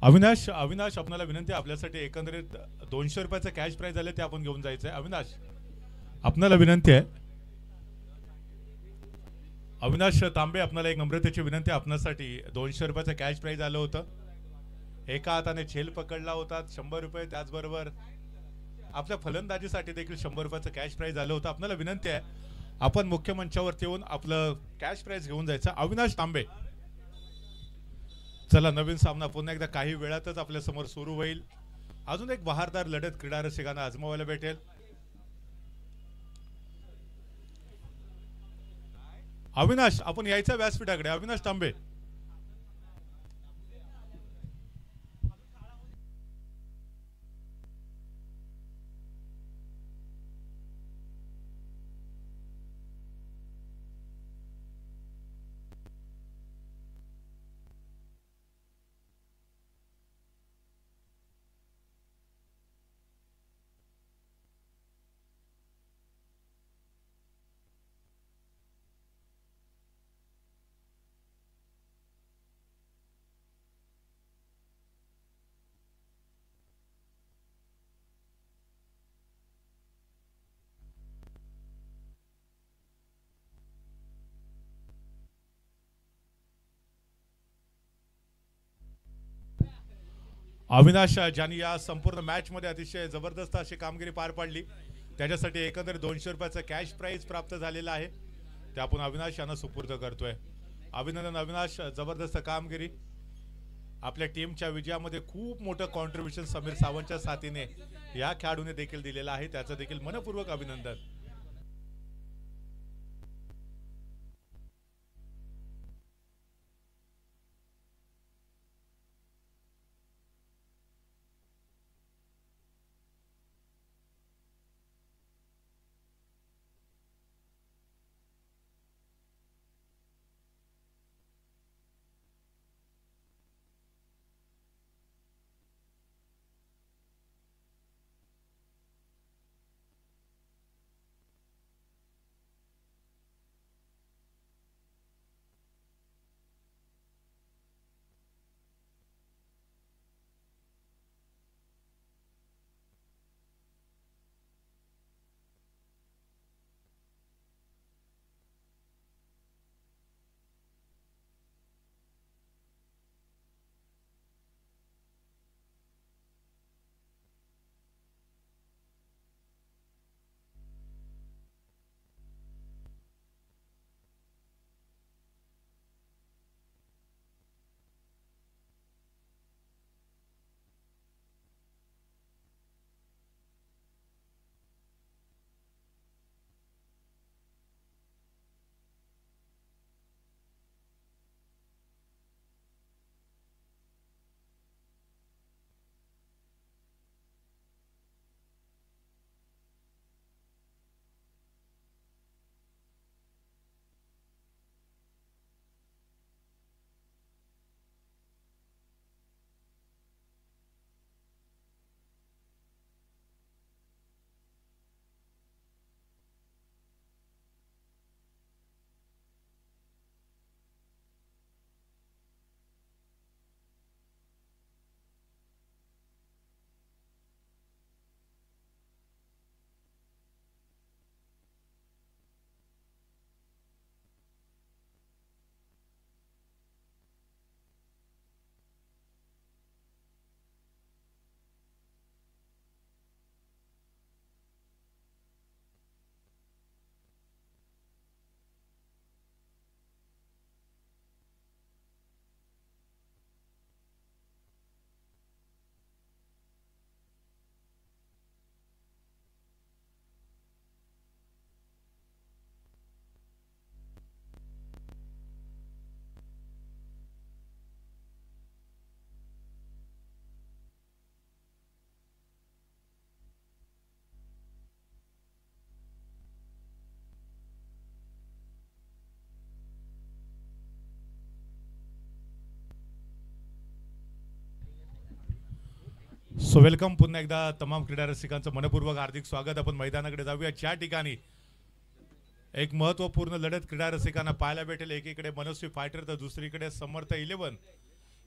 अविनाश अविनाश आपल्याला विनंती आहे, आपल्यासाठी एकंदरीत 200 रुपयाचं कॅश प्राइज आले ते आपण घेऊन जायचं आहे. अविनाश आपल्याला विनंती आहे. अविनाश तांबे आपल्याला एक नम्रतेची विनंती आहे. आपल्यासाठी 200 रुपयाचं कॅश प्राइज आलं होतं. एका हाताने छेल पकडला होता 100 रुपये, त्याचबरोबर आपल्या फलंदाजीसाठी देखील 100 रुपयाचं कॅश प्राइज आलं होतं. आपल्याला विनंती आहे, आपण मुख्य मंचावरती येऊन आपलं कॅश प्राइज घेऊन जायचं. अविनाश तांबे, चला नवीन सामना पुन्हा एकदा काही वेळातच आपल्या समोर सुरू होईल. अजून एक बहारदार लढत क्रीडा रसिकांना आजमावायला भेटेल. अविनाश आपण यायचं व्यासपीठाकडे. अविनाश तांबे, अविनाश ज्यांनी या संपूर्ण मॅच मध्ये अतिशय जबरदस्त अशी कामगिरी पार पाडली, त्याच्यासाठी एकंदर 200 रुपयाचं कॅश प्राइज प्राप्त झालेलं आहे. ते आपण अविनाश यांना सुपूर्द करतोय. अभिनंदन अविनाश, जबरदस्त कामगिरी. आपल्या टीमच्या विजयामध्ये खूप मोठं कॉन्ट्रीब्युशन समीर सावंतच्या साथीने या खेळाडूने देखील दिलेलं आहे, त्याचं देखील मनपूर्वक अभिनंदन. सो वेलकम पुन्हा एकदा तमाम क्रीडा रसिकांचं मनपूर्वक हार्दिक स्वागत. आपण मैदानाकडे जाऊया, ज्या ठिकाणी एक महत्वपूर्ण लढत क्रीडा रसिकांना पाहायला भेटेल. एकीकडे मनस्वी फायटर तर दुसरीकडे समर्थ 11.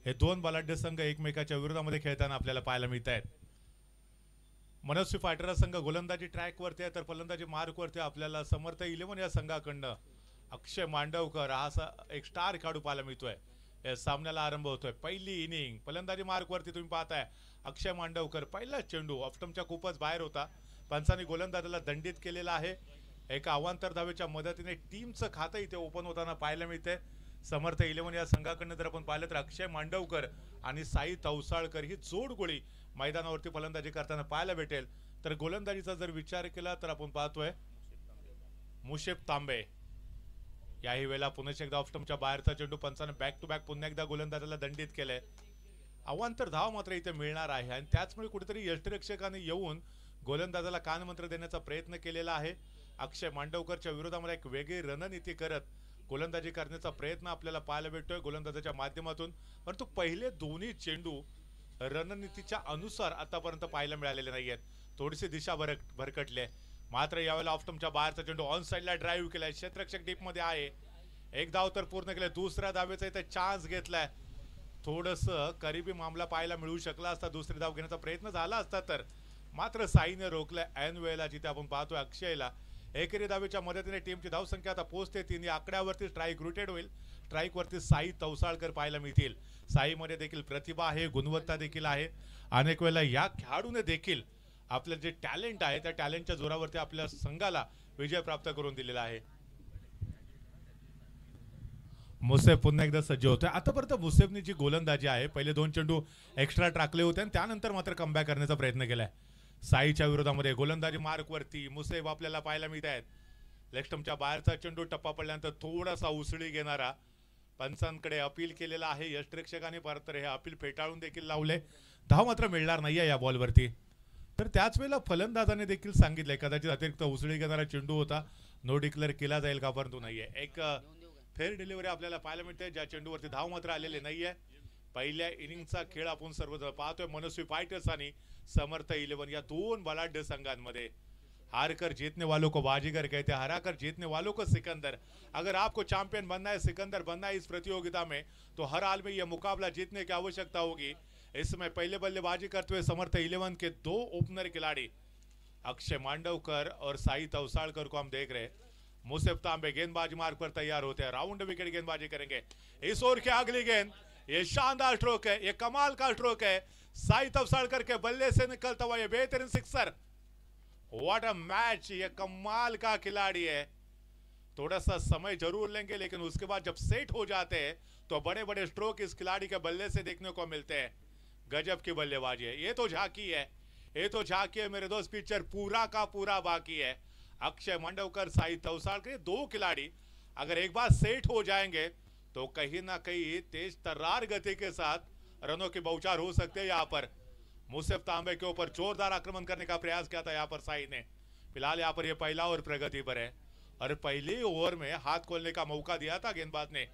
हे दोन बलाढ्य संघ एकमेकाच्या विरोधामध्ये खेळताना आपल्याला पाहायला मिळत आहेत. मनस्वी फायटर संघ गोलंदाजी ट्रॅकवरती आहे तर फलंदाजी मार्कवरती आपल्याला समर्थ 11 या संघाकडनं अक्षय मांडवकर हा एक स्टार खेळाडू पाहायला मिळतोय. या सामन्याला आरंभ होतोय. पहिली इनिंग फलंदाजी मार्कवरती तुम्ही पाहताय अक्षय मांडवकर. पहिला चेंडू ऑफस्टंपच्या खूपच बाहेर होता. पंचांनी गोलंदाजाला दंडित केलेला आहे. एका अवांतर धावेच्या मदतीने टीमचं खातं इथे ओपन होताना पाहायला मिळते. समर्थ 11 या संघाकडनं जर आपण पाहिलं तर अक्षय मांडवकर आणि साई तवसाळकर ही जोड गोळी मैदानावरती फलंदाजी करताना पाहायला भेटेल. तर गोलंदाजीचा जर विचार केला तर आपण पाहतोय मुशेब तांबे याही वेळेला पुन्हा एकदा ऑफस्टंपच्या बाहेरचा चेंडू पंचाने बॅक टू बॅक पुन्हा एकदा गोलंदाजाला दंडित केलंय. अवांतर धाव मात्र इथे मिळणार आहे आणि त्याचमुळे कुठेतरी यष्टिरक्षकाने येऊन गोलंदाजाला कानमंत्र देण्याचा प्रयत्न केलेला आहे. अक्षय मांडवकरच्या विरोधामध्ये एक वेगळी रणनीती करत गोलंदाजी करण्याचा प्रयत्न आपल्याला पाहायला भेटतोय गोलंदाजाच्या माध्यमातून. परंतु पहिले दोन्ही चेंडू रणनीतीच्या अनुसार आतापर्यंत पाहायला मिळालेले नाहीयेत. थोडीशी दिशा भरकटली आहे. मात्र यावेळेला ऑफस्टंपच्या बाहेरचा चेंडू ऑन साइडला ड्राईव्ह केलाय. क्षेत्ररक्षक डीप मध्ये आहे. एक धाव तर पूर्ण केलाय. दुसऱ्या धावेचा इथे चान्स घेतलाय. थोडस करीबी मामला पाहायला मिळू शकला असता. दुसरी धाव घेण्याचा प्रयत्न झाला असता तर मात्र साईने रोखलाय ऐन वेळेला. जिथे आपण पाहतोय अक्षयला एकेरी धावेच्या मदतीने टीमची धावसंख्या आता पोहोचते 3. या आकड्यावरती स्ट्राईक रुटेड होईल. स्ट्राईक वरती साई तवसाळकर पाहायला मिळतील. साईमध्ये देखील प्रतिभा आहे, गुणवत्ता देखील आहे. अनेक वेळेला या खेळाडूने देखील आपलं जे टॅलेंट आहे त्या टॅलेंटच्या जोरावरती आपल्या संघाला विजय प्राप्त करून दिलेला आहे. मुसेफ पुन्हा एकदा सज्ज होतोय. आतापर्यंत मुसेफनी जी गोलंदाजी आहे पहिले 2 चेंडू एक्स्ट्रा टाकले होते आणि त्यानंतर मात्र कमबॅक करण्याचा प्रयत्न केलाय. साईच्या विरोधामध्ये गोलंदाजी मार्कवरती मुसेफ आपल्याला पाहायला मिळत आहेत. लेगस्टंपच्या बाहेरचा चेंडू टप्पा पडल्यानंतर थोडासा उसळी घेणारा पंचांकडे अपील केलेला आहे यष्टिरक्षकाने. परत हे अपील फेटाळून देखील लावले. धाव मात्र मिळणार नाहीये या बॉलवरती. तर त्याच वेळेला फलंदाजाने देखील सांगितलंय कदाचित अतिरिक्त उसळी घेणारा चेंडू होता, नो डिक्लेअर केला जाईल का, परंतु नाहीये. एक फेअर डिलिव्हरी आपल्याला पाहायला मिळते ज्या चेंडूवरती धाव मात्र आलेले नाहीये. पहिल्या इनिंगचा खेळ आपण सर्वजण पाहतोय. मनस्वी फायटर्स आणि समर्थ 11 या दोन बलाढ्य संघांमध्ये. हार कर जीतने वालों को बाजीगर कहते हैं, हरा कर जीतने वालों को सिकंदर. अगर आपको चैंपियन बनना है, सिकंदर बनना है इस प्रतियोगिता में, तो हर हाल में यह मुकाबला जीतने की आवश्यकता होगी. इसमें पहले बल्लेबाजी करते हुए समर्थ 11 के 2 ओपनर खिलाड़ी अक्षय मांडवकर और साई तवसाळकर को हम देख रहे हैं. मुसेफ तांबे गेंदबाजी मार्ग पर तैयार होते हैं. राउंड विकेट गेंदबाजी करेंगे. इस ओवर की अगली गेंद, ये शानदार स्ट्रोक है, ये कमाल का स्ट्रोक है. साई तवसाळकर के बल्ले से निकलता हुआ ये बेहतरीन सिक्सर. What a match. ये कमाल का खिलाड़ी है. थोड़ा सा समय जरूर लेंगे लेकिन उसके बाद जब सेट हो जाते हैं तो बड़े बड़े स्ट्रोक इस खिलाड़ी के बल्ले से देखने को मिलते हैं. गजब की बल्लेबाजी है. ये तो झांकी है, ये तो झांकी है मेरे दोस्त. पिक्चर पूरा का पूरा बाकी है. अक्षय मांडवकर, साई तवसाळकर, 2 खिलाड़ी अगर एक बार सेट हो जाएंगे तो कहीं ना कहीं तेज तर्रार गति के साथ रनों की बौछार हो सकते हैं. यहाँ पर मुसेफ तांबे के ऊपर जोरदार आक्रमण करने का प्रयास किया था यहाँ पर साई ने. फिलहाल यहाँ पर ये पहला ओवर प्रगति पर है और पहले ओवर में हाथ खोलने का मौका दिया था गेंदबाज ने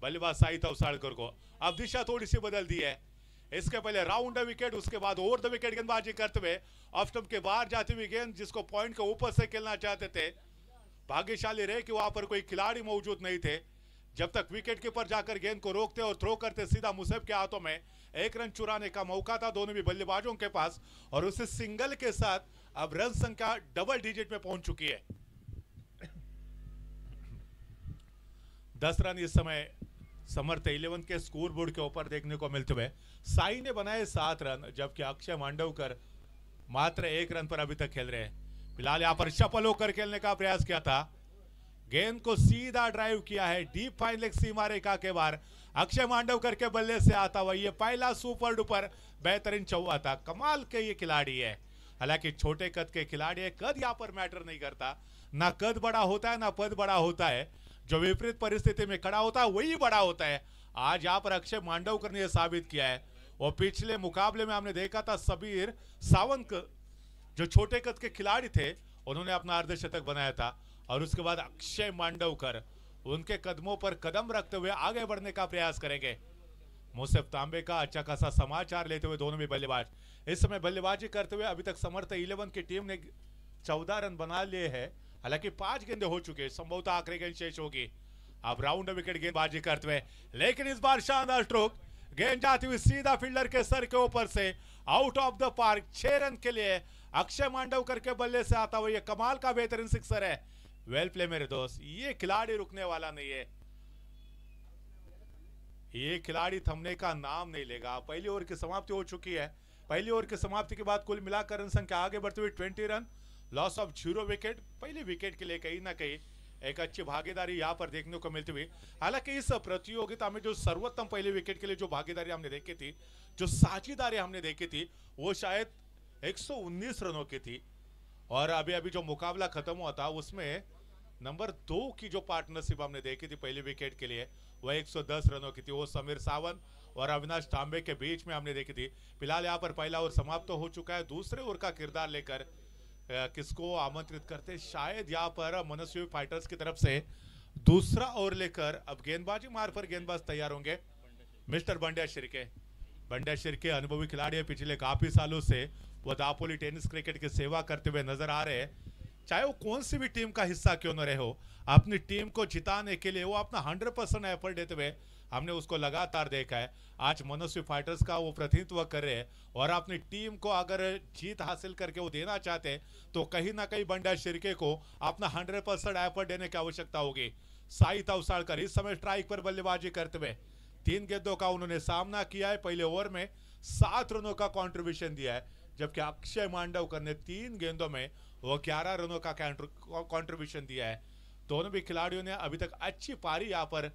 बल्लेबाज साई तवसाळकर को. अब दिशा थोड़ी सी बदल दी है. इसके पहले राउंड द विकेट, उसके बाद ओवर द विकेट गेंदबाजी करते हुए ऑफ स्टंप के बाहर जाती हुई गेंद जिसको पॉइंट के ऊपर से खेलना चाहते थे. भाग्यशाली रहे कि वहां पर कोई खिलाड़ी मौजूद नहीं थे. जब तक विकेट कीपर जाकर गेंद को रोकते और थ्रो करते सीधा मुसेफ के हाथों में 1 रन चुराने का मौका था दोनों भी बल्लेबाजों के पास. और उस सिंगल के साथ अब रन संख्या डबल डिजिट में पहुंच चुकी है. 10 रन इस समय समर्थ 11 के स्कोर बोर्ड के ऊपर देखने को मिलते हुए. साई ने बनाए 7 रन जबकि अक्षय मांडवकर मात्र 1 रन पर अभी तक खेल रहे हैं. फिलहाल यहाँ पर शफल होकर खेलने का प्रयास किया था. गेंद को सीधा ड्राइव किया है डीप फाइन लेग सीमा रेखा के बाहर. अक्षय मांडवकर के बल्ले से आता हुआ ये पहला सुपर डुपर बेहतरीन चौका था. कमाल के ये खिलाड़ी है. हालांकि छोटे कद के खिलाड़ी है, कद यहाँ पर मैटर नहीं करता. ना कद बड़ा होता है ना पद बड़ा होता है. जो विपरीत परिस्थिति में खड़ा होता है वही बड़ा होता है. आज यहाँ पर अक्षय मांडवकर ने यह साबित किया है. और पिछले मुकाबले में हमने देखा था सबीर सावंत जो छोटे कद के खिलाड़ी थे उन्होंने अपना अर्धशतक बनाया था. और उसके बाद अक्षय मांडवकर उनके कदमों पर कदम रखते हुए आगे बढ़ने का प्रयास करेंगे. मुसेफ तांबे का अच्छा खासा समाचार लेते हुए दोनों भी बल्लेबाज इस समय बल्लेबाजी करते हुए अभी तक समर्थ 11 की टीम ने 14 रन बना लिए हैं. हालांकि 5 गेंदें हो चुके हैं, संभवतः आखिरी गेंद शेष होगी. अब राउंड विकेट गेंदबाजी करते हुए लेकिन इस बार शानदार स्ट्रोक गेंद जाती हुई सीधा फील्डर के सर के ऊपर से out of the park. 6 run के लिए अक्षय मांडवकर के बल्ले से आता हुआ ये कमाल का बेहतरीन सिक्सर है। वेल प्ले मेरे दोस्त, ये खिलाड़ी रुकने वाला नहीं है, ये खिलाड़ी थमने का नाम नहीं लेगा। पहली ओवर की समाप्ति हो चुकी है। पहली ओवर की समाप्ति के बाद कुल मिलाकर रन संख्या आगे बढ़ते हुए 20 रन, लॉस ऑफ 0 विकेट। पहले विकेट के लिए कहीं ना कहीं एक अच्छी भागीदारी यहां पर देखने को मिलती हुई। हालांकि इस प्रतियोगिता में जो सर्वोत्तम पहले विकेट के लिए जो भागीदारी हमने देखी थी, जो साझेदारी हमने देखी थी, वो शायद 119 रनों की थी। और अभी अभी जो मुकाबला खत्म हुआ था उसमें नंबर 2 की जो पार्टनरशिप हमने देखी थी पहले विकेट के लिए, वह 110 रनों की थी। वो समीर सावंत और अविनाश तांबे के बीच में हमने देखी थी। फिलहाल यहाँ पर पहला ओवर समाप्त तो हो चुका है। दूसरे ओवर का किरदार लेकर किसको आमंत्रित करते, शायद यहाँ पर मनस्वी फाइटर्स की तरफ से दूसरा ओवर लेकर अब गेंदबाजी मार पर गेंदबाज तैयार होंगे। मिस्टर बंड्या शिर्के, बंड्या शिर्के अनुभवी खिलाड़ी है, पिछले काफी सालों से वो दापोली टेनिस क्रिकेट की सेवा करते हुए नजर आ रहे हैं। चाहे वो कौन सी भी टीम का हिस्सा क्यों न रहे हो, अपनी टीम को जिताने के लिए वो अपना 100% एफर्ट देते हुए हमने उसको लगातार देखा है। आज मनस्वी फाइटर्स का वो प्रतिनिधित्व कर रहे हैं और अपनी टीम को अगर जीत हासिल करके वो देना चाहते हैं तो कहीं ना कहीं बंड्या शिर्के को अपना 100% एफर्ट देने की आवश्यकता होगी। साई तवसाळकर इस समय स्ट्राइक पर बल्लेबाजी करते हुए 3 गेंदों का उन्होंने सामना किया है। पहले ओवर में 7 रनों का कॉन्ट्रीब्यूशन दिया है, जबकि अक्षय मांडवकर ने 3 गेंदों में वो 11 रनों का कॉन्ट्रीब्यूशन दिया है। दोनों भी खिलाड़ियों ने अभी तक अच्छी पारी यहां पर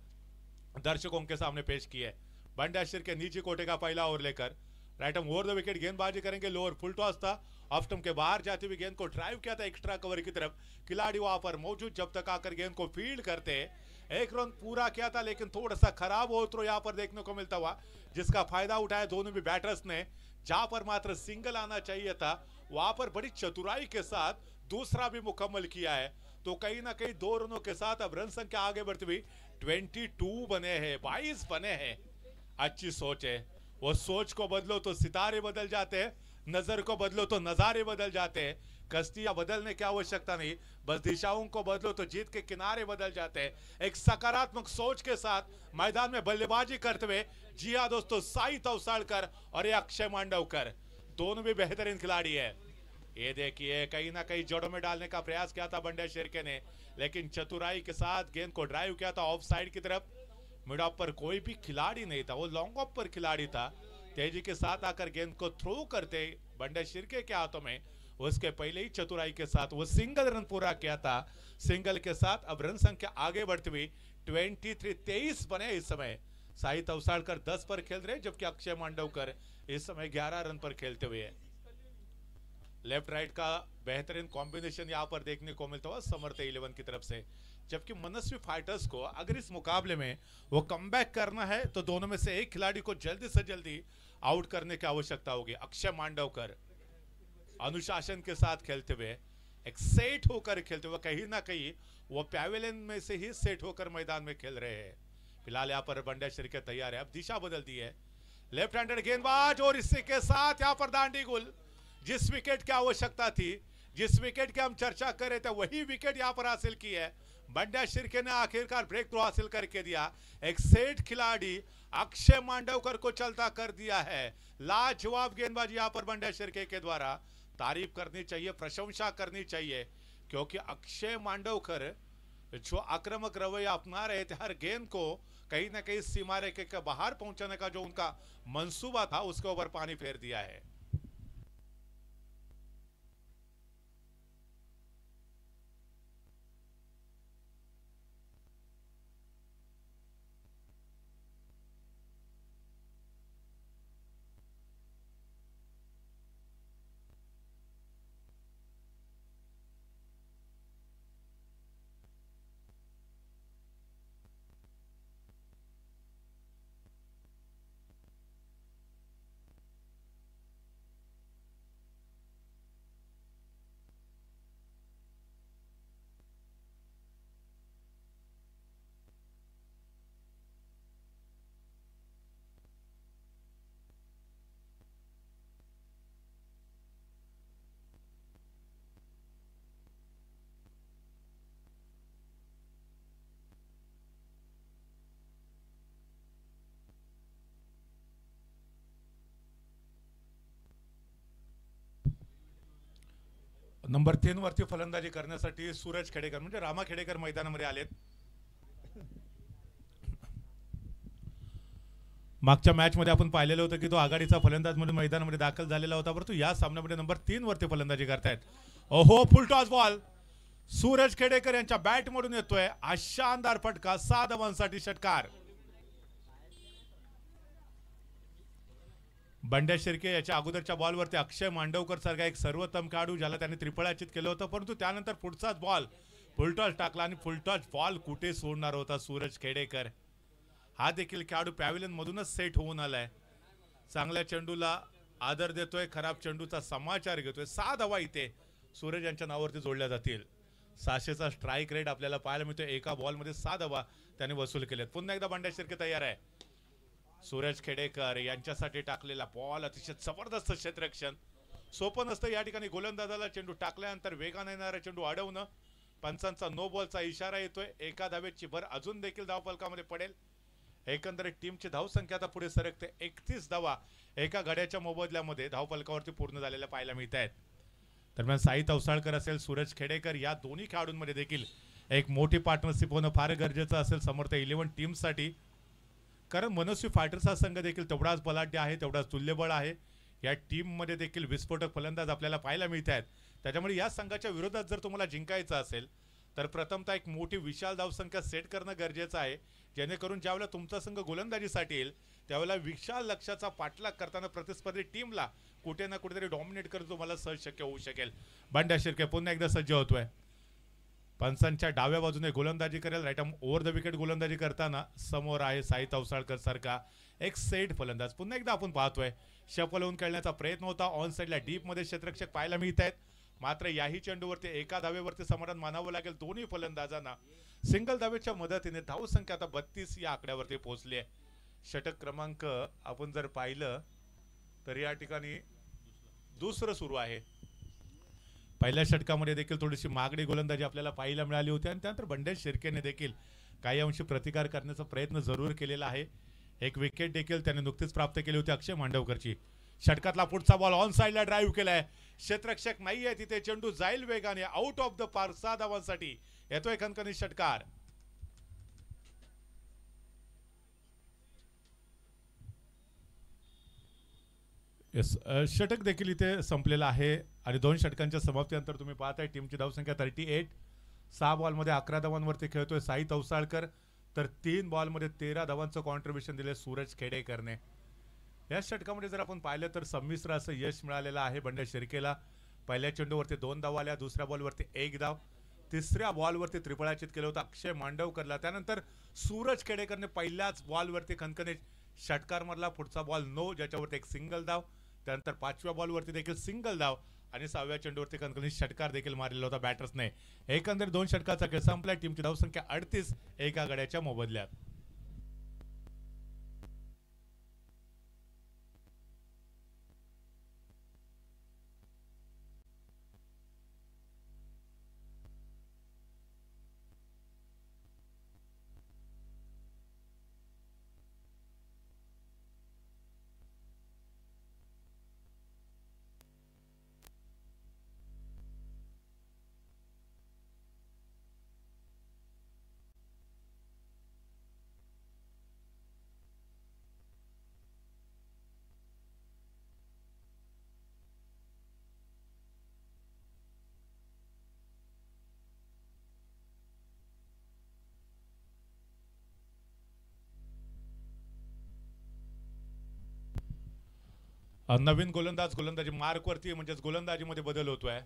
दर्शकों के सामने पेश की है। बंड्या शिर्के नीचे कोटे का पहला ओवर लेकर राइट हम ओवर द विकेट गेंदबाजी करेंगे। लोअर फुल टॉस था, ऑफ स्टंप के बाहर जाती हुई गेंद को ड्राइव किया था एक्स्ट्रा कवर की तरफ। खिलाड़ी वहां पर मौजूद जब तक आकर गेंद को फील्ड करते, एक रन पूरा किया था, लेकिन थोड़ा सा खराब हो थ्रो यहां पर देखने को मिलता हुआ, जिसका फायदा उठाया दोनों भी बैटर्स ने। जहां पर मात्र सिंगल आना चाहिए था वहां पर बड़ी चतुराई के साथ दूसरा भी मुकम्मल किया है। तो कहीं ना कहीं 2 रनों के साथ अब रन संख्या आगे बढ़ती हुई 22 बने हैं, 22 बने हैं। अच्छी सोच है, वो सोच को बदलो तो सितारे बदल जाते हैं, नजर को बदलो तो नजारे बदल जाते हैं। कश्तियां बदलने की आवश्यकता नहीं, बस दिशाओं को बदलो तो जीत के किनारे बदल जाते हैं। एक सकारात्मक सोच के साथ मैदान में बल्लेबाजी करते हुए, जी हाँ दोस्तों, साई तवसाळकर और ये अक्षय मांडवकर दोनों भी बेहतरीन खिलाड़ी है। ये देखिए कहीं ना कहीं जड़ों में डालने का प्रयास किया था बंड्या शिर्के ने, लेकिन चतुराई के साथ गेंद को ड्राइव किया था ऑफ साइड की तरफ। मिड ऑफ पर कोई भी खिलाड़ी नहीं था, वो लॉन्ग ऑफ पर खिलाड़ी था। तेजी के साथ आकर गेंद को थ्रो करते बंड्या शिर्के के हाथों में, उसके पहले ही चतुराई के साथ वो सिंगल रन पूरा किया था। सिंगल के साथ अब रन संख्या आगे बढ़ती हुई 23 बने इस समय। साई तवसाळकर 10 पर खेल रहे, जबकि अक्षय मांडवकर इस समय 11 रन पर खेलते हुए। लेफ्ट राइट का बेहतरीन कॉम्बिनेशन यहां पर देखने को मिलता हुआ समर्थ 11 की तरफ से। जबकि मनस्वी फाइटर्स को अगर इस मुकाबले में वो कमबैक करना है तो दोनों में से एक खिलाड़ी को जल्दी से जल्दी आउट करने की आवश्यकता होगी। अक्षय मांडवकर अनुशासन के साथ खेलते हुए, एक सेट होकर खेलते हुए, कहीं ना कहीं वो पैवेलियन में से ही सेट होकर मैदान में खेल रहे हैं। फिलहाल यहाँ पर बंड्या शिर्के तैयार है, अब दिशा बदल दी है। लेफ्ट हैंडेड गेंदबाज और इसी के साथ यहाँ पर दांडी गुल। जिस विकेट की आवश्यकता थी, जिस विकेट की हम चर्चा कर रहे थे, वही विकेट यहाँ पर हासिल की है। बंड्या शिर्के ने आखिरकार ब्रेक थ्रू हासिल करके दिया। एक सेठ खिलाड़ी अक्षय मांडवकर को चलता कर दिया है। लाजवाब गेंदबाजी यहाँ पर बंड्या शिर्के के द्वारा। तारीफ करनी चाहिए, प्रशंसा करनी चाहिए, क्योंकि अक्षय मांडवकर जो आक्रामक रवैया अपना रहे थे, हर गेंद को कहीं ना कहीं सीमा रेखे के बाहर पहुंचाने का जो उनका मंसूबा था उसके ऊपर पानी फेर दिया है। नंबर 3 वरती फलंदाजी करण्यासाठी सूरज खेडेकर म्हणजे रामा खेडेकर मैदानामध्ये आलेत. मागच्या मॅच मध्ये आपण पाहिलेलं होतं की तो आघाडीचा फलंदाज म्हणून मैदानामध्ये दाखल झालेला होता, परंतु या सामन्यामध्ये नंबर 3 वरती फलंदाजी करतायत. ओहो, फुल टॉस बॉल सूरज खेडेकर यांच्या बॅट मधून येतोय. शानदार फटका, 6 धावांसाठी षटकार. बंड्या शिर्के याच्या अगोदरच्या बॉलवरती अक्षय मांडवकर सारखा एक सर्वोत्तम खेळाडू ज्याला त्याने त्रिफळाचित केलं होतं, परंतु त्यानंतर पुढचाच बॉल फुलटॉस टाकला आणि फुलटॉस बॉल कुठे सोडणार होता सूरज खेडेकर. हा देखील खेळाडू पॅव्हिलियन मधूनच सेट होऊन आलाय. चांगल्या चेंडूला आदर देतोय, खराब चेंडूचा समाचार घेतोय. 6 धावा इथे सूरज यांच्या नावावरती जोडल्या जातील. 600चा स्ट्राईक रेट आपल्याला पाहायला मिळतोय. एका बॉलमध्ये 6 धावा त्याने वसूल केलेत. पुन्हा एकदा बंड्या शिर्के तयार आहे. सूरज खेडेकर यांच्यासाठी टाकलेला बॉल अतिशय जबरदस्त क्षेत्ररक्षण. सोपं नसतं या ठिकाणी गोलंदाजाला चेंडू टाकल्यानंतर वेगाने येणारा चेंडू अडवणं. पंचांचा नो बॉलचा इशारा येतोय. एका धावेची भर अजून देखील धावफलकामध्ये पडेल. एकंदरीत टीमची धावसंख्या आता पुढे सरकते. 31 धावा एका गड्याच्या मोबदल्यामध्ये धावफलकावरती पूर्ण झालेल्या पाहायला मिळत आहेत. दरम्यान साई तवसाळकर असेल, सूरज खेडेकर या दोन्ही खेळाडूंमध्ये देखील एक मोठी पार्टनरशिप होणं फार गरजेचं असेल समर्थ 11 टीमसाठी. कारण मनस्वी फायटर्स हा संघ देखील तेवढाच बलाढ्य आहे, तेवढाच तुल्यबळ आहे. या टीममध्ये देखील विस्फोटक फलंदाज आपल्याला पाहायला मिळत आहेत. त्याच्यामुळे या संघाच्या विरोधात जर तुम्हाला जिंकायचं असेल तर प्रथमतः एक मोठी विशाल धावसंख्या सेट करणं गरजेचं आहे, जेणेकरून ज्यावेळेला तुमचा संघ गोलंदाजीसाठी येईल त्यावेळेला विशाल लक्ष्याचा पाठलाग करताना प्रतिस्पर्धी टीमला कुठे ना कुठेतरी डॉमिनेट करणं तुम्हाला सहज शक्य होऊ शकेल. बंड्या शिर्के पुन्हा एकदा सज्ज होतोय. पंचांच्या डाव्या बाजूने गोलंदाजी करेल. Right arm over the wicket गोलंदाजी करताना समोर आहे साई तवसाळकर सारखा एक सेट फलंदाज. पुन्हा एकदा आपण पाहतोय शफल होऊन खेळण्याचा प्रयत्न होता. ऑन साईडला डीप मध्ये क्षेत्ररक्षक पाहायला मिळत आहेत. मात्र याही चेंडूवरती एका धावेवरती समाधान मानावं लागेल दोन्ही फलंदाजांना. सिंगल धावेच्या मदतीने धावसंख्या आता 32 या आकड्यावरती पोहोचली आहे. षटक क्रमांक आपण जर पाहिलं तर या ठिकाणी दुसरं सुरू आहे. पहिल्या षटकामध्ये देखील थोडीशी मागणी गोलंदाजी आपल्याला पाहायला मिळाली होती आणि त्यानंतर बंड्या शिर्केने देखील काही अंशी प्रतिकार करण्याचा प्रयत्न जरूर केलेला आहे. एक विकेट देखील त्याने नुकतीच प्राप्त केली होती अक्षय मांडवकरची. षटकातला पुढचा बॉल ऑन साइडला ड्राईव्ह केलाय. क्षेत्ररक्षक नाहीये तिथे, चेंडू जाईल वेगाने आउट ऑफ द पार्क. 6 धावांसाठी येतोय खणखणीत षटकार. षटक देखील इथे संपलेला आहे आणि 2 षटकांच्या समाप्तीनंतर तुम्ही पाहताय टीमची धावसंख्या 38. 6 बॉलमध्ये 11 धावांवरती खेळतोय साई तवसाळकर, तर 3 बॉलमध्ये 13 धावांचं कॉन्ट्रीब्युशन दिले सूरज खेडेकरने. या षटकामध्ये जर आपण पाहिलं तर संमिश्र असं यश मिळालेलं आहे बंड्या शिर्केला. पहिल्या चेंडूवरती 2 धावा आल्या, दुसऱ्या बॉलवरती 1 धाव, तिसऱ्या बॉलवरती त्रिफळाचित केलं होतं अक्षय मांडवकरला. त्यानंतर सूरज खेडेकरने पहिल्याच बॉलवरती खणखणीत षटकार मारला. पुढचा बॉल नो, ज्याच्यावरती एक सिंगल धाव. त्यानंतर 5व्या बॉलवरती देखील सिंगल धाव आणि 6व्या चेंडूवरती खणखणीत षटकार देखील मारलेला होता बॅटर्सने. एकंदर 2 षटकाचा खेळ संपला. टीमची धावसंख्या 38 एका गड्याच्या मोबदल्यात. नवीन गोलंदाजी मार्कवरती म्हणजेच गोलंदाजीमध्ये बदल होतोय.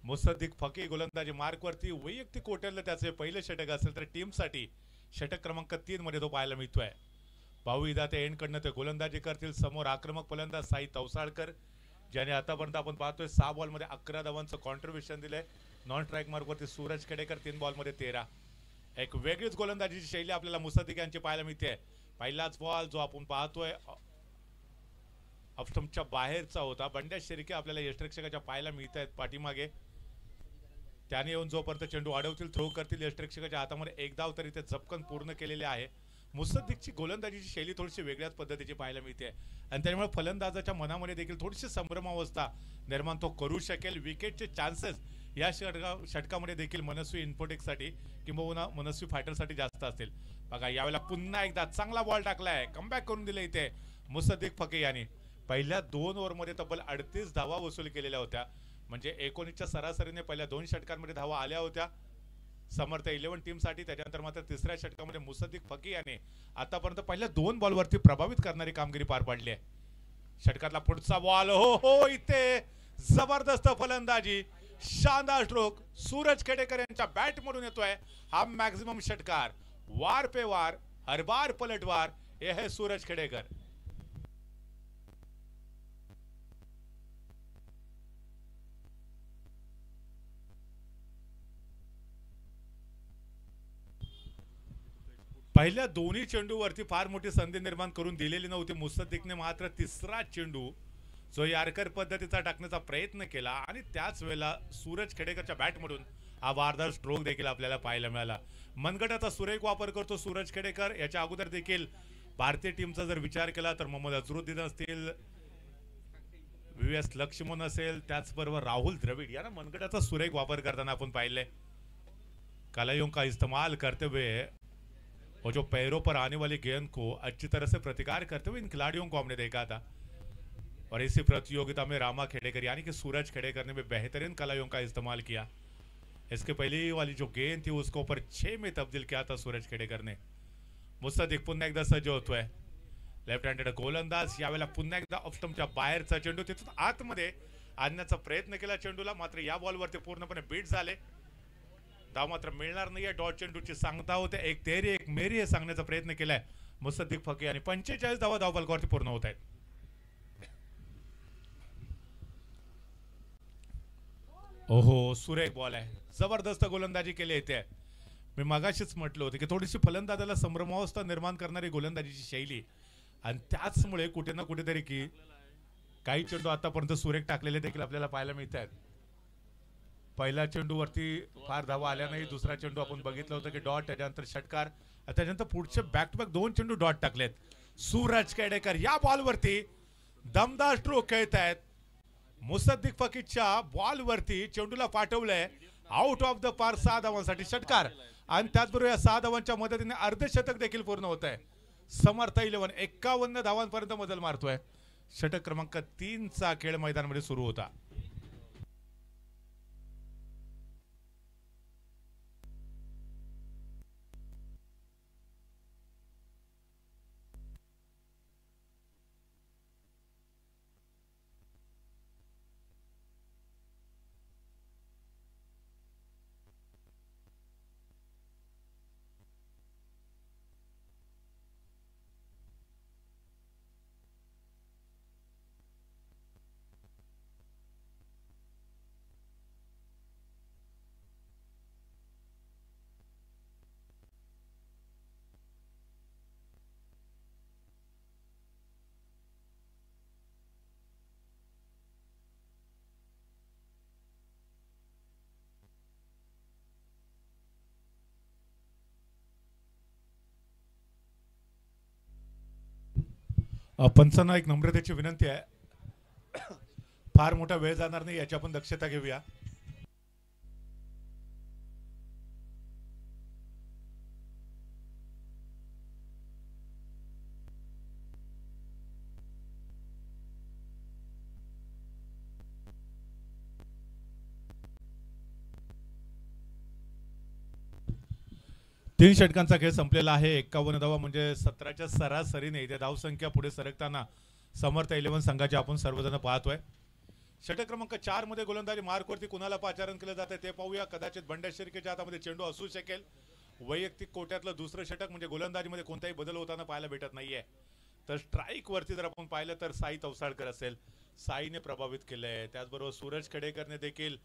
मुसद्दिक फकी गोलंदाजी मार्कवरती. वैयक्तिक कोट्यातलं त्याचे पहिले षटक असेल तर टीमसाठी षटक क्रमांक 3 मध्ये तो पाहायला मिळतोय. भाऊ इदाते एंडकडनं ते गोलंदाजी करतील. समोर आक्रमक फलंदाज साई तवसाळकर, ज्याने आतापर्यंत आपण पाहतोय 6 बॉलमध्ये 11 धावांचं कॉन्ट्रीब्युशन दिलंय. नॉन स्ट्राईक मार्कवरती सूरज खेडेकर 3 बॉलमध्ये 13. एक वेगळीच गोलंदाजीची शैली आपल्याला मुसद्दिक यांची पाहायला मिळते. पहिलाच बॉल जो आपण पाहतोय ऑफस्टंपच्या बाहेरचा होता. बंड्या शिर्के आपल्याला यष्टिरक्षकाच्या पाहायला मिळत आहेत पाठीमागे. त्याने येऊन जोपर्यंत चेंडू अडवतील, थ्रो करतील, यष्टिरक्षकाच्या हातामध्ये 1 धाव तरी ते झपकन पूर्ण केलेले आहे. मुसद्दीकची गोलंदाजीची शैली थोडीशी वेगळ्याच पद्धतीची पाहायला मिळते आणि त्यामुळे फलंदाजाच्या मनामध्ये देखील थोडीशी संभ्रमावस्था निर्माण तो करू शकेल. विकेटचे चान्सेस या षटकामध्ये देखील मनस्वी इन्फोटेकसाठी किंवा मनस्वी फायटरसाठी जास्त असतील. बघा यावेळेला पुन्हा एकदा चांगला बॉल टाकलाय, कमबॅक करून दिले इथे मुसद्दीक फकीह यांनी. पहिल्या 2 ओव्हरमध्ये तब्बल 38 धावा वसूल केलेल्या होत्या, म्हणजे 19च्या सरासरीने पहिल्या 2 षटकांमध्ये धावा आल्या होत्या समर्थ 11 टीमसाठी. त्याच्यानंतर मात्र तिसऱ्या षटकामध्ये मुसद्दीक फकीह याने आतापर्यंत पहिल्या 2 बॉलवरती प्रभावित करणारी कामगिरी पार पाडली आहे. षटकातला पुढचा बॉल, हो हो इथे जबरदस्त फलंदाजी, शानदार स्ट्रोक सूरज खेडेकर यांच्या बॅट मधून येतोय. हा मॅक्सिमम षटकार, वार पे वार, हर बार पलटवार, हे है सूरज खेडेकर. पहिल्या दोन्ही चेंडूवरती फार मोठी संधी निर्माण करून दिलेली नव्हती. मुसद्दीकने मात्र तिसरा चेंडू जो यारकर पद्धतीचा टाकण्याचा प्रयत्न केला आणि त्याच वेळेला सूरज खेडेकरच्या बॅटमधून हा वारदार स्ट्रोक देखील आपल्याला पाहायला मिळाला. मनगटाचा सुरेख वापर करतो सूरज खेडेकर. याच्या अगोदर देखील भारतीय टीमचा जर विचार केला तर मोहम्मद अझरुद्दीन असतील, व्हीएस लक्ष्मण असेल, त्याचबरोबर राहुल द्रविड यांना मनगटाचा सुरेख वापर करताना आपण पाहिले. कलाइयों का इस्तेमाल करते हुए और जो पैरों पर आने वाली गेंद को अच्छी तरह से प्रतिकार करते हुए इन खिलाड़ियों को हमने देखा था. और इसी प्रतियोगिता में रामा खेडेकर यानी कि सूरज खेडेकर ने भी बेहतरीन कलाइयों का इस्तेमाल किया. इसके पहली वाली जो गेंद थी उसको ऊपर 6 में तब्दील किया था सूरज खेडेकर ने. मुसद्दीक पुन्हा एकदा सज्ज होतोय, लेफ्ट हँडेड गोलंदाज. यावेळेला पुन्हा एकदा ऑफस्टंपच्या बाहेरचा चेंडू तिथून आतमध्ये आणण्याचा प्रयत्न केला चेंडूला, मात्र या बॉलवरती पूर्णपणे बीट झाले. धाव मात्र मिळणार नाहीये. डॉट चेंडूची सांगता होते, एक तेरी एक मेरी हे सांगण्याचा प्रयत्न केलाय मुसद्दीक फकीह आणि 45 धावा धावफलकावरती पूर्ण होत आहेत. ओहो सुरेख बॉल आहे, जबरदस्त गोलंदाजी केली येते. मी मगाशीच म्हटलं होतं की थोडीशी फलंदाजाला संभ्रमावस्था निर्माण करणारी गोलंदाजीची शैली आणि त्याचमुळे कुठे ना कुठेतरी की काही चेंडू आतापर्यंत सुरेख टाकलेले देखील आपल्याला पाहायला मिळत आहेत. पहिल्या चेंडूवरती फार धावा आल्या नाही, दुसरा चेंडू आपण बघितलं होतं की डॉट, त्याच्यानंतर षटकार, त्याच्यानंतर पुढचे बॅक टू बॅक 2 चेंडू डॉट टाकलेत. सूरज खेडेकर या बॉलवरती दमदार स्ट्रोक खेळत आहेत. मुसद्दीक फकीहच्या बॉलवरती चेंडूला पाठवलंय आउट ऑफ द पार 6 धावांसाठी षटकार आणि त्याचबरोबर या 6 धावांच्या मदतीने अर्धशतक देखील पूर्ण होत आहे. समर्थ 11 51 धावांपर्यंत मजल मारतोय. षटक क्रमांक 3 चा खेळ मैदानामध्ये सुरू होता. पंचांना एक नम्रतेची विनंती आहे, फार मोठा वेळ जाणार नाही याची आपण दक्षता घेऊया. तीन षटकांचा खेळ संपलेला आहे. 51 धावा म्हणजे 17च्या सरासरीने त्या धावसंख्या पुढे सरकताना समर्थ 11 संघाचे आपण सर्वजण पाहतोय. षटक क्रमांक 4 मध्ये गोलंदाजी मार्कवरती कुणाला पाचारण केलं जाते ते पाहूया. कदाचित बंड्या शिर्केच्या हातामध्ये चेंडू असू शकेल. वैयक्तिक कोट्यातलं दुसरं षटक म्हणजे गोलंदाजीमध्ये कोणताही बदल होताना पाहायला भेटत नाहीये. तर स्ट्राईक वरती जर आपण पाहिलं तर साई तवसाळकर असेल, साईने प्रभावित केलंय. त्याचबरोबर सूरज खेडेकरने देखील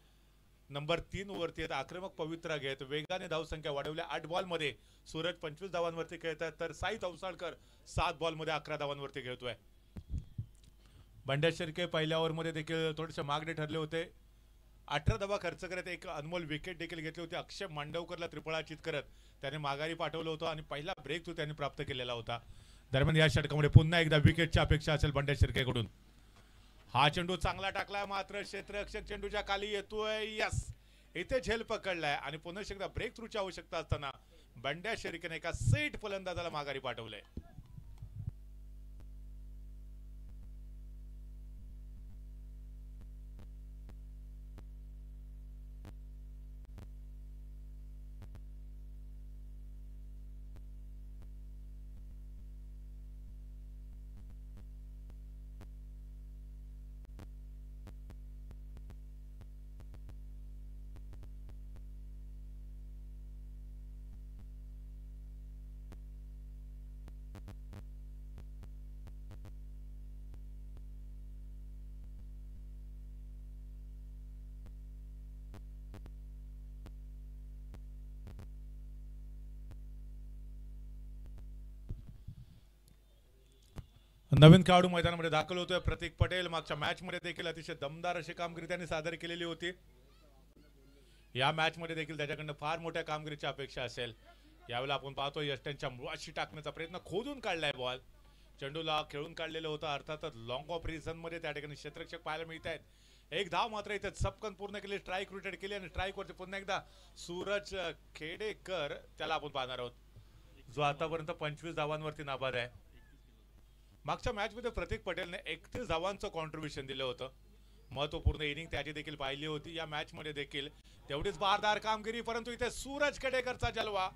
नंबर 3 वरती आहेत, आक्रमक पवित्रा घेत वेगाने धावसंख्या वाढवल्या. 8 बॉल मध्ये सूरज 25 धावांवरती खेळतात, तर साई तवसाळकर 7 बॉल मध्ये 11 धावांवरती खेळतोय. बंड्या शिर्के पहिल्या ओव्हरमध्ये देखील थोडेसे मागणे ठरले होते. 18 धावा खर्च करत एक अनमोल विकेट देखील घेतली होती. अक्षय मांडवकरला त्रिफळाचीत करत त्याने माघारी पाठवलं होतं आणि पहिला ब्रेक तो त्यांनी प्राप्त केलेला होता. दरम्यान या षटकामध्ये पुन्हा एकदा विकेटची अपेक्षा असेल बंड्या शिर्केकडून. हा चेंडू चांगला टाकलाय मात्र क्षेत्ररक्षक चेंडूच्या खाली येतोय. यस, इथे झेल पकडलाय आणि पुन्हा एकदा ब्रेक थ्रूची आवश्यकता असताना बंड्या शिर्केने एका सेट फलंदाजाला माघारी पाठवलंय. नवीन खेळाडू मैदानामध्ये दाखल होतोय प्रतीक पटेल. मागच्या मॅच मध्ये देखील अतिशय दमदार अशी कामगिरी त्यांनी सादर केलेली होती. या मॅच मध्ये देखील त्याच्याकडनं फार मोठ्या कामगिरीची अपेक्षा असेल. यावेळेला आपण पाहतोय यष्ट्यांच्या मुळाशी टाकण्याचा प्रयत्न खोदून काढलाय बॉल. चेंडूला खेळून काढलेलं होतं. अर्थातच लॉंग ऑफ रिझन मध्ये त्या ठिकाणी क्षेत्ररक्षक पाहायला मिळत आहेत. एक धाव मात्र इथे चपकन पूर्ण केली. स्ट्राईक रोटेट केली आणि स्ट्राईक वरती पुन्हा एकदा सूरज खेडेकर त्याला आपण पाहणार आहोत, जो आतापर्यंत 25 धावांवरती नाबाद आहे. मागच्या मॅच मध्ये प्रतीक पटेलने 31 धावांचं कॉन्ट्रीब्युशन दिलं होतं. महत्वपूर्ण इनिंग त्याची देखील पाहिली होती. या मॅच मध्ये देखील तेवढीच बारदार कामगिरी, परंतु इथे सूरज खेडेकरचा जलवा.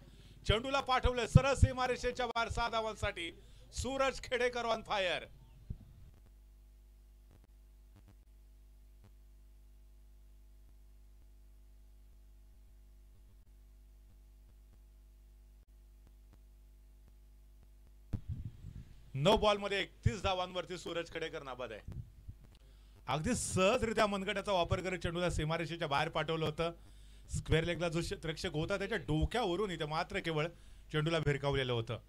चेंडूला पाठवले सरळ सीमारेषेच्या बाहेर 6 धावांसाठी. Suraj Khedekar on fire. No ball मध्ये 31 धावांवरती सूरज खेडेकर नाबाद आहे. अगदी सहजरित्या मनगटाचा वापर करत चेंडूला सीमारेषेच्या बाहेर पाठवलं होतं. स्क्वेअर लेगला जो क्षेत्ररक्षक होता त्याच्या डोक्यावरून इथे मात्र केवळ चेंडूला भिरकावलेलं होतं.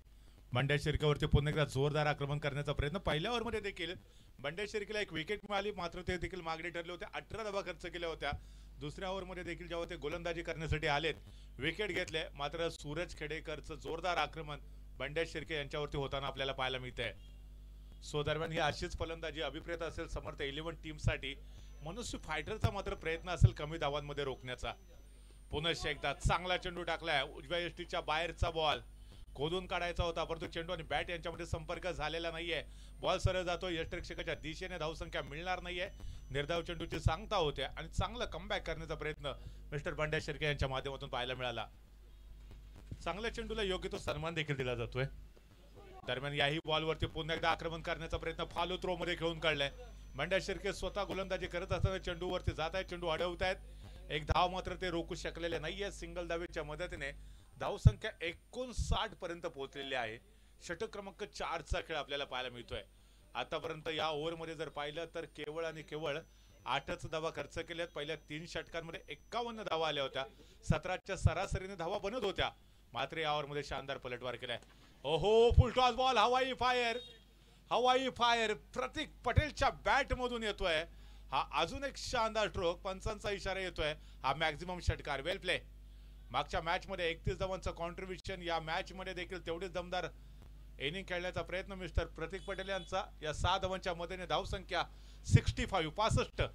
बंड्या शिर्केवरती पुन्हा एकदा जोरदार आक्रमण करण्याचा प्रयत्न. पहिल्या ओव्हरमध्ये देखील बंड्या शिर्केला एक विकेट मिळाली, मात्र ते देखील मागणी ठरले होते. 18 धावा खर्च केल्या होत्या. दुसऱ्या ओव्हरमध्ये देखील जेव्हा ते गोलंदाजी करण्यासाठी आलेत, विकेट घेतले, मात्र सूरज खेडेकरचं जोरदार आक्रमण बंड्या शिर्के यांच्यावरती होताना आपल्याला पाहायला मिळतंय. सो दरम्यान ही अशीच फलंदाजी अभिप्रेत असेल समर्थ 11 टीमसाठी. मनुष्य फायटरचा मात्र प्रयत्न असेल कमी धावांमध्ये रोखण्याचा. पुन्हा एकदा चांगला चेंडू टाकलाय. उजव्या यष्टीच्या बाहेरचा बॉल खोदून काढायचा होता, परंतु चेंडू आणि बॅट यांच्यामध्ये संपर्क झालेला नाहीये. बॉल सरळ जातो यष्टिरक्षकाच्या दिशेने. धावसंख्या मिळणार नाहीये. निर्धाव चेंडूची सांगता होते आणि चांगला कमबॅक करण्याचा प्रयत्न मिस्टर बंड्या शिर्के यांच्या माध्यमातून पाहायला मिळाला. चांगल्या चेंडूला योग्य तो सन्मान देखील दिला जातोय. दरम्यान याही बॉलवरती पुन्हा एकदा आक्रमण करण्याचा प्रयत्न फॉलो थ्रो मध्ये खेळून काढलाय. बंड्या शिर्के स्वतः गोलंदाजी करत असताना चेंडूवरती जात आहेत, चेंडू अडवतायत. एक धाव मात्र ते रोखू शकलेले नाहीये. सिंगल धावेच्या मदतीने धावसंख्या 59 पर्यंत पोहोचलेली आहे. षटक क्रमांक 4 चा खेळ आपल्याला पाहायला मिळतोय. आतापर्यंत या ओव्हरमध्ये जर पाहिलं तर केवळ आणि केवळ 8च धावा खर्च केल्यात. पहिल्या 3 षटकांमध्ये 51 धावा आल्या होत्या. 17च्या सरासरीने धावा बनत होत्या, मात्र या ओव्हरमध्ये शानदार पलटवार केलाय. ओहो, फुलटॉस बॉल, हवाई फायर. हवाई फायर प्रतीक पटेलच्या बॅट मधून येतोय. हा अजून एक शानदार स्ट्रोक. पंचांचा इशारा येतोय. हा मॅक्झिमम षटकार. वेल प्ले. मागच्या मॅच मध्ये 31 धावांचं कॉन्ट्रीब्युशन. या मॅच मध्ये देखील तेवढीच दमदार इनिंग खेळण्याचा प्रयत्न मिस्टर प्रतीक पटेल यांचा. या 6 धावांच्या मदतीने धावसंख्या 65.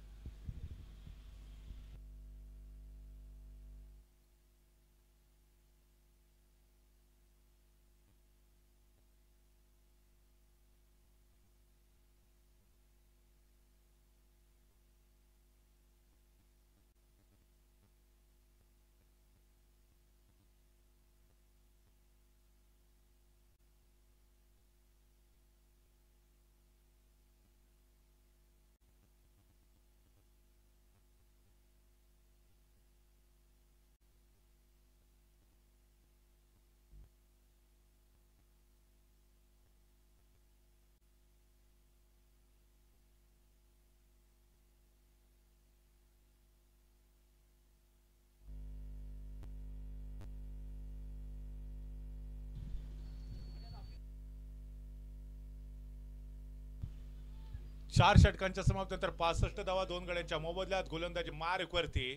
4 षटकांच्या समाप्तीनंतर 65 धावा 2 गड्यांच्या मोबदल्यात गोलंदाजी मार्क वरती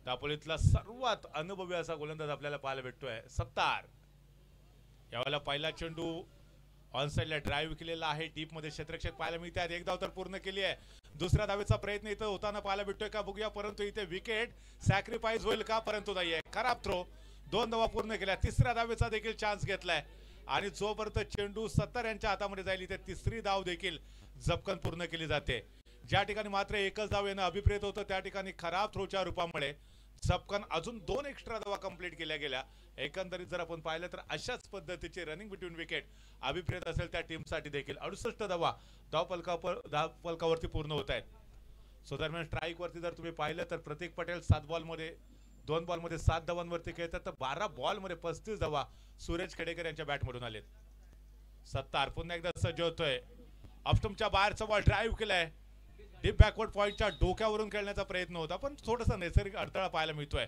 दापोलीतला सर्वात अनुभवी असा गोलंदाज आपल्याला पाहायला भेटतोय सत्तार. यावेळेला पहिला चेंडू ऑन साइडला ड्राईव्ह केलेला आहे, डीप मध्ये क्षेत्ररक्षक पाहायला मिळतात. एक धाव तर पूर्ण केली आहे. दुसऱ्या धावेचा प्रयत्न इथं होताना पाहायला भेटतोय का बघूया, परंतु इथे विकेट सॅक्रिफाईस होईल का, परंतु नाहीये. खराब थ्रो, 2 धावा पूर्ण केल्या. तिसऱ्या धावेचा देखील चान्स घेतलाय आणि जोपर्यंत चेंडू सत्तार यांच्या हातामध्ये जाईल इथे तिसरी धाव देखील झपकन पूर्ण केली जाते. ज्या ठिकाणी मात्र एकच धाव येणं अभिप्रेत होतं त्या ठिकाणी खराब थ्रोच्या रूपामुळे झपकन अजून 2 एक्स्ट्रा धावा कंप्लीट केल्या गेल्या. एकंदरीत जर आपण पाहिलं तर अशाच पद्धतीचे रनिंग बिटवीन विकेट अभिप्रेत असेल त्या टीमसाठी देखील 68 धावा धावफलकावरती पूर्ण होत आहेत. सो दरम्यान स्ट्राईक वरती जर तुम्ही पाहिलं तर प्रतीक पटेल 2 बॉलमध्ये 7 धावांवरती खेळतात, तर 12 बॉलमध्ये 35 धावा सूरज खेडेकर यांच्या बॅटमधून आलेत. सत्तार पुन्हा एकदा सज्ज होतोय. ऑफस्टंपच्या बाहेरचा बॉल ड्राईव्ह केलाय. डीप बॅकवर्ड पॉइंटच्या डोक्यावरून खेळण्याचा प्रयत्न होता, पण थोडासा नैसर्गिक अडथळा पाहायला मिळतोय.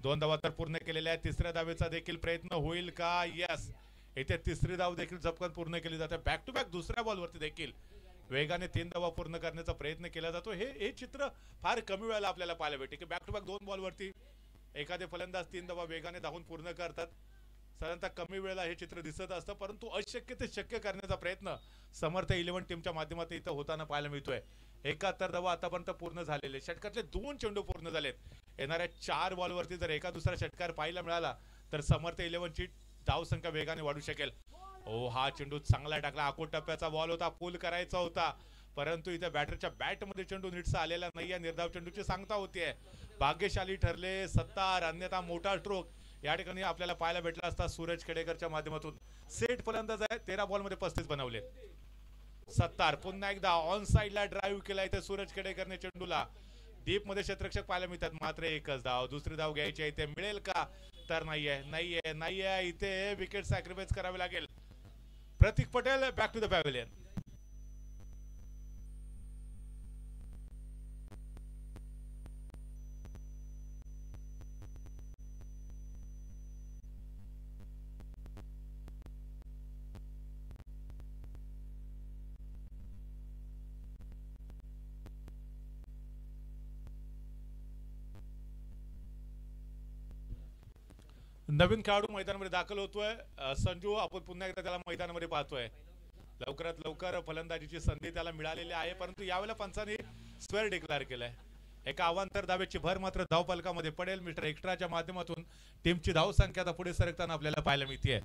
2 धावा तर पूर्ण केलेल्या आहेत. तिसऱ्या धावेचा देखील प्रयत्न होईल का? यस, इथे तिसरी धाव देखील झपकन पूर्ण केली जाते. बॅक टू बॅक दुसऱ्या बॉलवरती देखील वेगाने 3 धावा पूर्ण करण्याचा प्रयत्न केला जातो. हे चित्र फार कमी वेळेला आपल्याला पाहायला भेटते की बॅक टू बॅक 2 बॉलवरती एखादे फलंदाज 3 धावा वेगाने धावून पूर्ण करतात. साधारणतः कमी वेळेला हे चित्र दिसत असतं, परंतु अशक्य ते शक्य करण्याचा प्रयत्न समर्थ 11 टीमच्या माध्यमातून इथं होताना पाहायला मिळतोय. 71 धावा आतापर्यंत पूर्ण झालेले. षटकातले 2 चेंडू पूर्ण झालेत. येणाऱ्या 4 बॉलवरती जर एका दुसरा षटकार पाहायला मिळाला तर समर्थ 11ची धावसंख्या वेगाने वाढू शकेल. हा चेंडू चांगला टाकला. आखूड टप्प्याचा बॉल होता, पूल करायचा होता, परंतु इथे बॅटरच्या बॅटमध्ये चेंडू नीटसा आलेला नाहीये. निर्धाव चेंडूची सांगता होतीये. भाग्यशाली ठरले सत्तार, अन्यथा मोठा स्ट्रोक या ठिकाणी आपल्याला पाहायला भेटला असता सूरज खेडेकरच्या माध्यमातून. सेट फलंदाज आहे, 13 बॉलमध्ये 35 बनवले. सत्तार पुन्हा एकदा ऑन साइडला ड्राईव्ह केला इथे सूरज खेडेकरने चेंडूला. डीप मध्ये क्षेत्ररक्षक पाहायला मिळतात, मात्र एकच धाव. दुसरी धाव घ्यायची इथे मिळेल का? तर नाहीये. इथे विकेट सॅक्रिफाईस करावे लागेल. Prateek Patel back to the pavilion. नवीन खेळाडू मैदानामध्ये दाखल होतोय संजू. आपण पुन्हा एकदा त्याला मैदानामध्ये पाहतोय. लवकरात लवकर फलंदाजीची संधी त्याला मिळालेली आहे, परंतु यावेळेला पंचांनी स्क्वेअर डिक्लेअर केलाय. एका अवांतर धावेची भर मात्र धावफलकामध्ये पडेल. मिस्टर एक्स्ट्राच्या माध्यमातून टीमची धावसंख्या आता पुढे सरकताना आपल्याला पाहायला मिळते.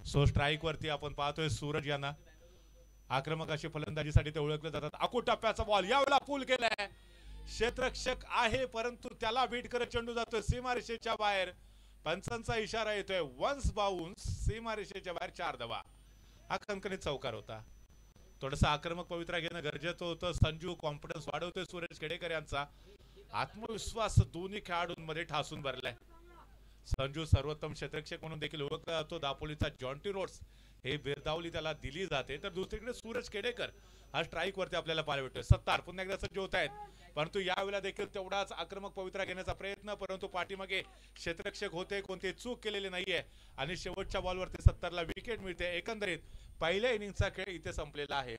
सो स्ट्राईक वरती आपण पाहतोय सूरज यांना. आक्रमक अशी फलंदाजीसाठी ते ओळखले जातात. आखूड टप्प्याचा बॉल यावेळेला पूल केलाय. क्षेत्ररक्षक आहे, परंतु त्याला बीट करत चेंडू जातोय सीमारेषेच्या बाहेर. पंचांचा इशारा येतोय वन्स बाउन्स. सीमारेषेच्या बाहेर 4 धावा. हा खणखणीत चौकार होता. थोडंसं आक्रमक पवित्रा घेणं गरजेचं होतं. संजू कॉन्फिडन्स वाढवतोय सूरज खेडेकर यांचा. आत्मविश्वास दोन्ही खेळाडूंमध्ये ठासून भरलाय. संजू सर्वोत्तम क्षेत्ररक्षक म्हणून देखील ओळखला जातो. दापोलीचा जॉन्टी रोड्स हे बिरदावली त्याला दिली जाते. तर दुसरीकडे सूरज खेडेकर हा स्ट्राईक वरती आपल्याला पाहायला भेटतोय. सत्तार पुन्हा एकदा सज्ज होत आहेत, परंतु यावेळेला देखील तेवढाच आक्रमक पवित्रा घेण्याचा प्रयत्न, परंतु पाठीमागे क्षेत्ररक्षक होते, कोणती चूक केलेली नाहीये आणि शेवटच्या बॉलवरती सत्तारला विकेट मिळते. एकंदरीत पहिल्या इनिंगचा खेळ इथे संपलेला आहे.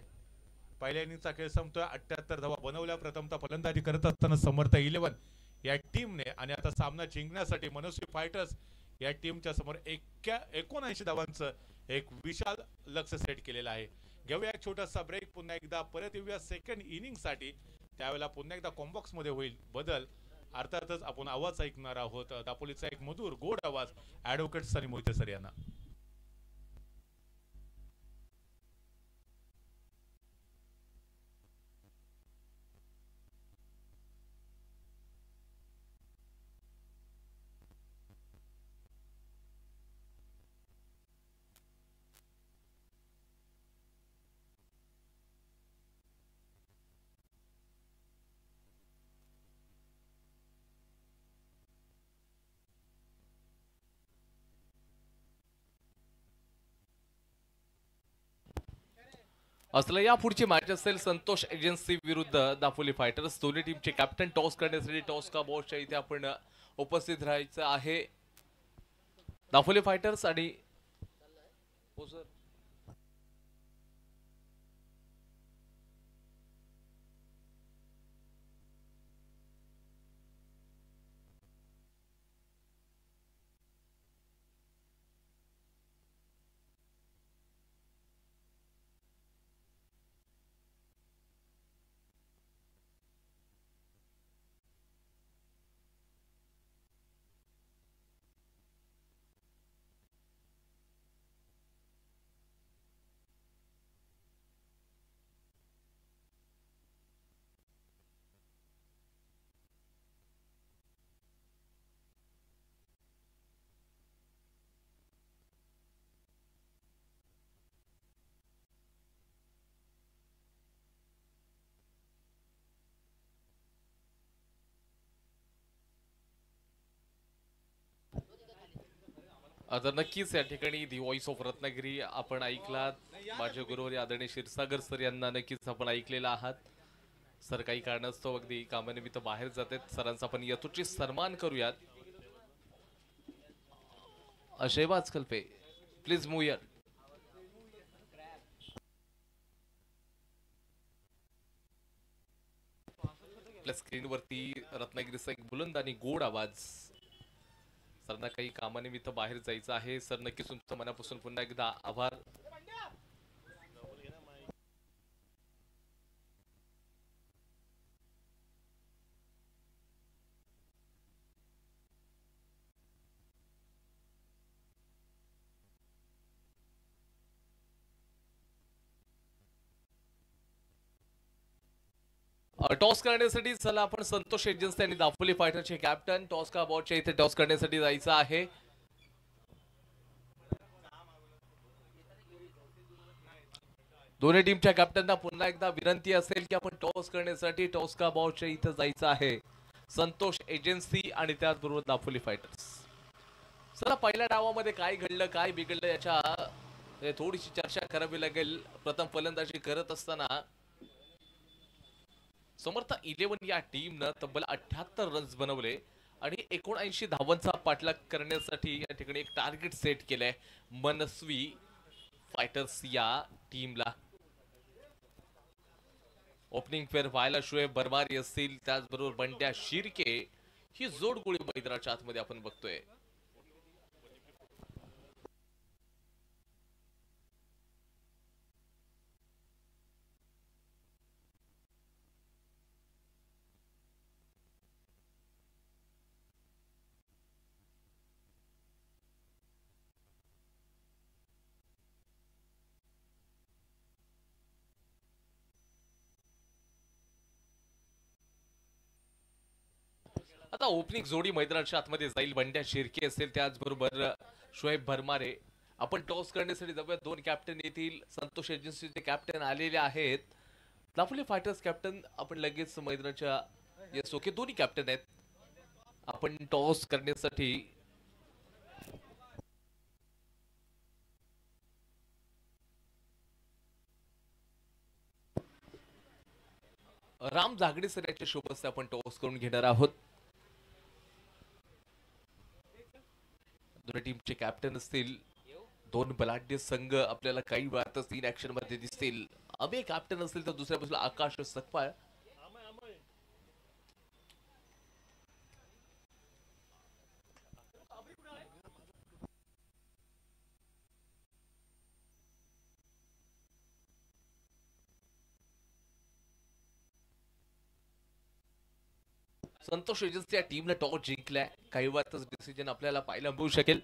पहिल्या इनिंगचा खेळ संपतोय. 78 धावा बनवल्या. प्रथमतः फलंदाजी करत असताना समर्थ 11 या टीमने आणि आता सामना जिंकण्यासाठी मनस्वी फायटर्स या टीमच्या समोर 79 धावांचं एक विशाल लक्ष्य सेट केलेलं आहे. घेऊया एक छोटासा ब्रेक. पुन्हा एकदा परत येऊया सेकंड इनिंग साठी. त्यावेळेला पुन्हा एकदा कॉम्बॉक्स मध्ये होईल बदल. अर्थातच आपण आवाज ऐकणार आहोत. दापोलीचा एक मधुर गोड आवाज ऍडव्होकेट सनी मोहिते सर यांना. असलं या पुढची मॅच असेल संतोष एजन्सी विरुद्ध दापोली फायटर्स. दोन्ही टीमचे कॅप्टन टॉस करण्यासाठी टॉस का बॉसच्या इथे आपण उपस्थित राहायचं आहे. दापोली फायटर्स आणि हो सर आता नक्कीच या ठिकाणी दी व्हॉइस ऑफ रत्नागिरी आपण ऐकलात. माझे गुरुवारी आदरणीय क्षीरसागर सर यांना नक्कीच आपण ऐकलेला आहात. सर काही कारणास्तव अगदी कामानिमित्त बाहेर जातात. सरांचा आपण यथोचित सन्मान करूयात. Shahbaz Kalpe please move here. आपल्या स्क्रीनवरती रत्नागिरीचा एक बुलंद आणि गोड आवाज. सरना काही कामानिमित्त बाहेर जायचं आहे. सर नक्कीच तुमचं मनापासून पुन्हा एकदा आभार. टॉस करण्यासाठी चला आपण संतोष एजन्सी आणि दापोली फायटरचे कॅप्टन टॉस का बॉटच्या इथे टॉस करण्यासाठी जायचं आहे. दोन्ही टीमच्या कॅप्टनना पुन्हा एकदा विनंती असेल की आपण टॉस करण्यासाठी टॉस का बॉटच्या इथे जायचं आहे. संतोष एजन्सी आणि त्याचबरोबर दापोली फायटर्स. चला पहिल्या डावामध्ये काय घडलं काय बिघडलं याच्या थोडीशी चर्चा करावी लागेल. प्रथम फलंदाजी करत असताना समर्थ 11 या टीमनं तब्बल 78 रन्स बनवले आणि 79 धावांचा पाठलाग करण्यासाठी या ठिकाणी एक टार्गेट सेट केलंय मनस्वी फायटर्स या टीमला. ओपनिंग फेअर व्हायला शोएब बरमारी असतील त्याचबरोबर बंड्या शिर्के ही जोड गोळी मैदानाच्या आतमध्ये आपण बघतोय. आता ओपनिंग जोडी मैदानाच्या आतमध्ये जाईल. बंड्या शिर्के असेल त्याचबरोबर शोएब भरमारे. आपण टॉस करण्यासाठी जाऊया. दोन कॅप्टन येतील. संतोष एजन्सीचे कॅप्टन आलेले आहेत. दापोली फायटर्स कॅप्टन आपण लगेच मैदानाच्या येस ओके दोन्ही कॅप्टन आहेत. आपण टॉस करण्यासाठी राम जागडे सर याच्या सोबत आपण टॉस करून घेणार आहोत. दोन्ही टीमचे कॅप्टन असतील. दोन बलाढ्य संघ आपल्याला काही वेळातच तीन ऍक्शन मध्ये दिसतील. अबे कॅप्टन असतील तर दुसऱ्या बाजूला आकाश सकपाळ. संतोष एजन्सी या टीमला टॉस जिंकलाय. काही वेळातच डिसिजन आपल्याला पाहायला मिळू शकेल.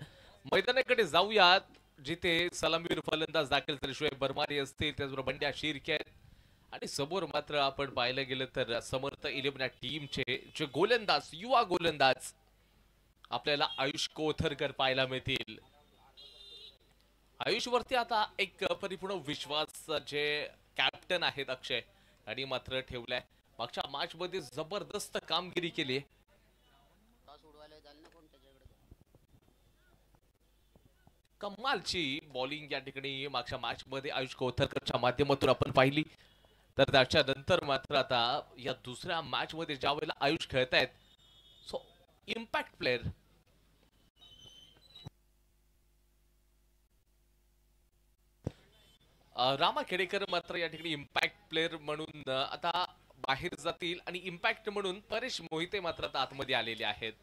मैदानाकडे जाऊयात जिथे सलामीवीर फलंदाज दाखल झाले शोएब बरमारी असतील त्याचबरोबर बंड्या शिर्के आणि समोर मात्र आपण पाहायला गेलं तर समर्थ 11 टीमचे जे गोलंदाज युवा गोलंदाज आपल्याला आयुष कोथरकर पाहायला मिळतील. आयुषवरती आता एक परिपूर्ण विश्वास जे कॅप्टन आहेत अक्षय आणि मात्र ठेवलाय. मागच्या मॅच मध्ये जबरदस्त कामगिरी केली. कमालची बॉलिंग या ठिकाणी मागच्या मॅच मध्ये आयुष कोथरकरच्या माध्यमातून आपण पाहिली. तर त्याच्यानंतर मात्र आता या दुसऱ्या मॅच मध्ये ज्या वेळेला आयुष खेळतायत so impact player Rama Khedekar मात्र या ठिकाणी इम्पॅक्ट प्लेअर म्हणून आता बाहेर जातील आणि इम्पॅक्ट म्हणून परेश मोहिते मात्र आता आतमध्ये आलेले आहेत.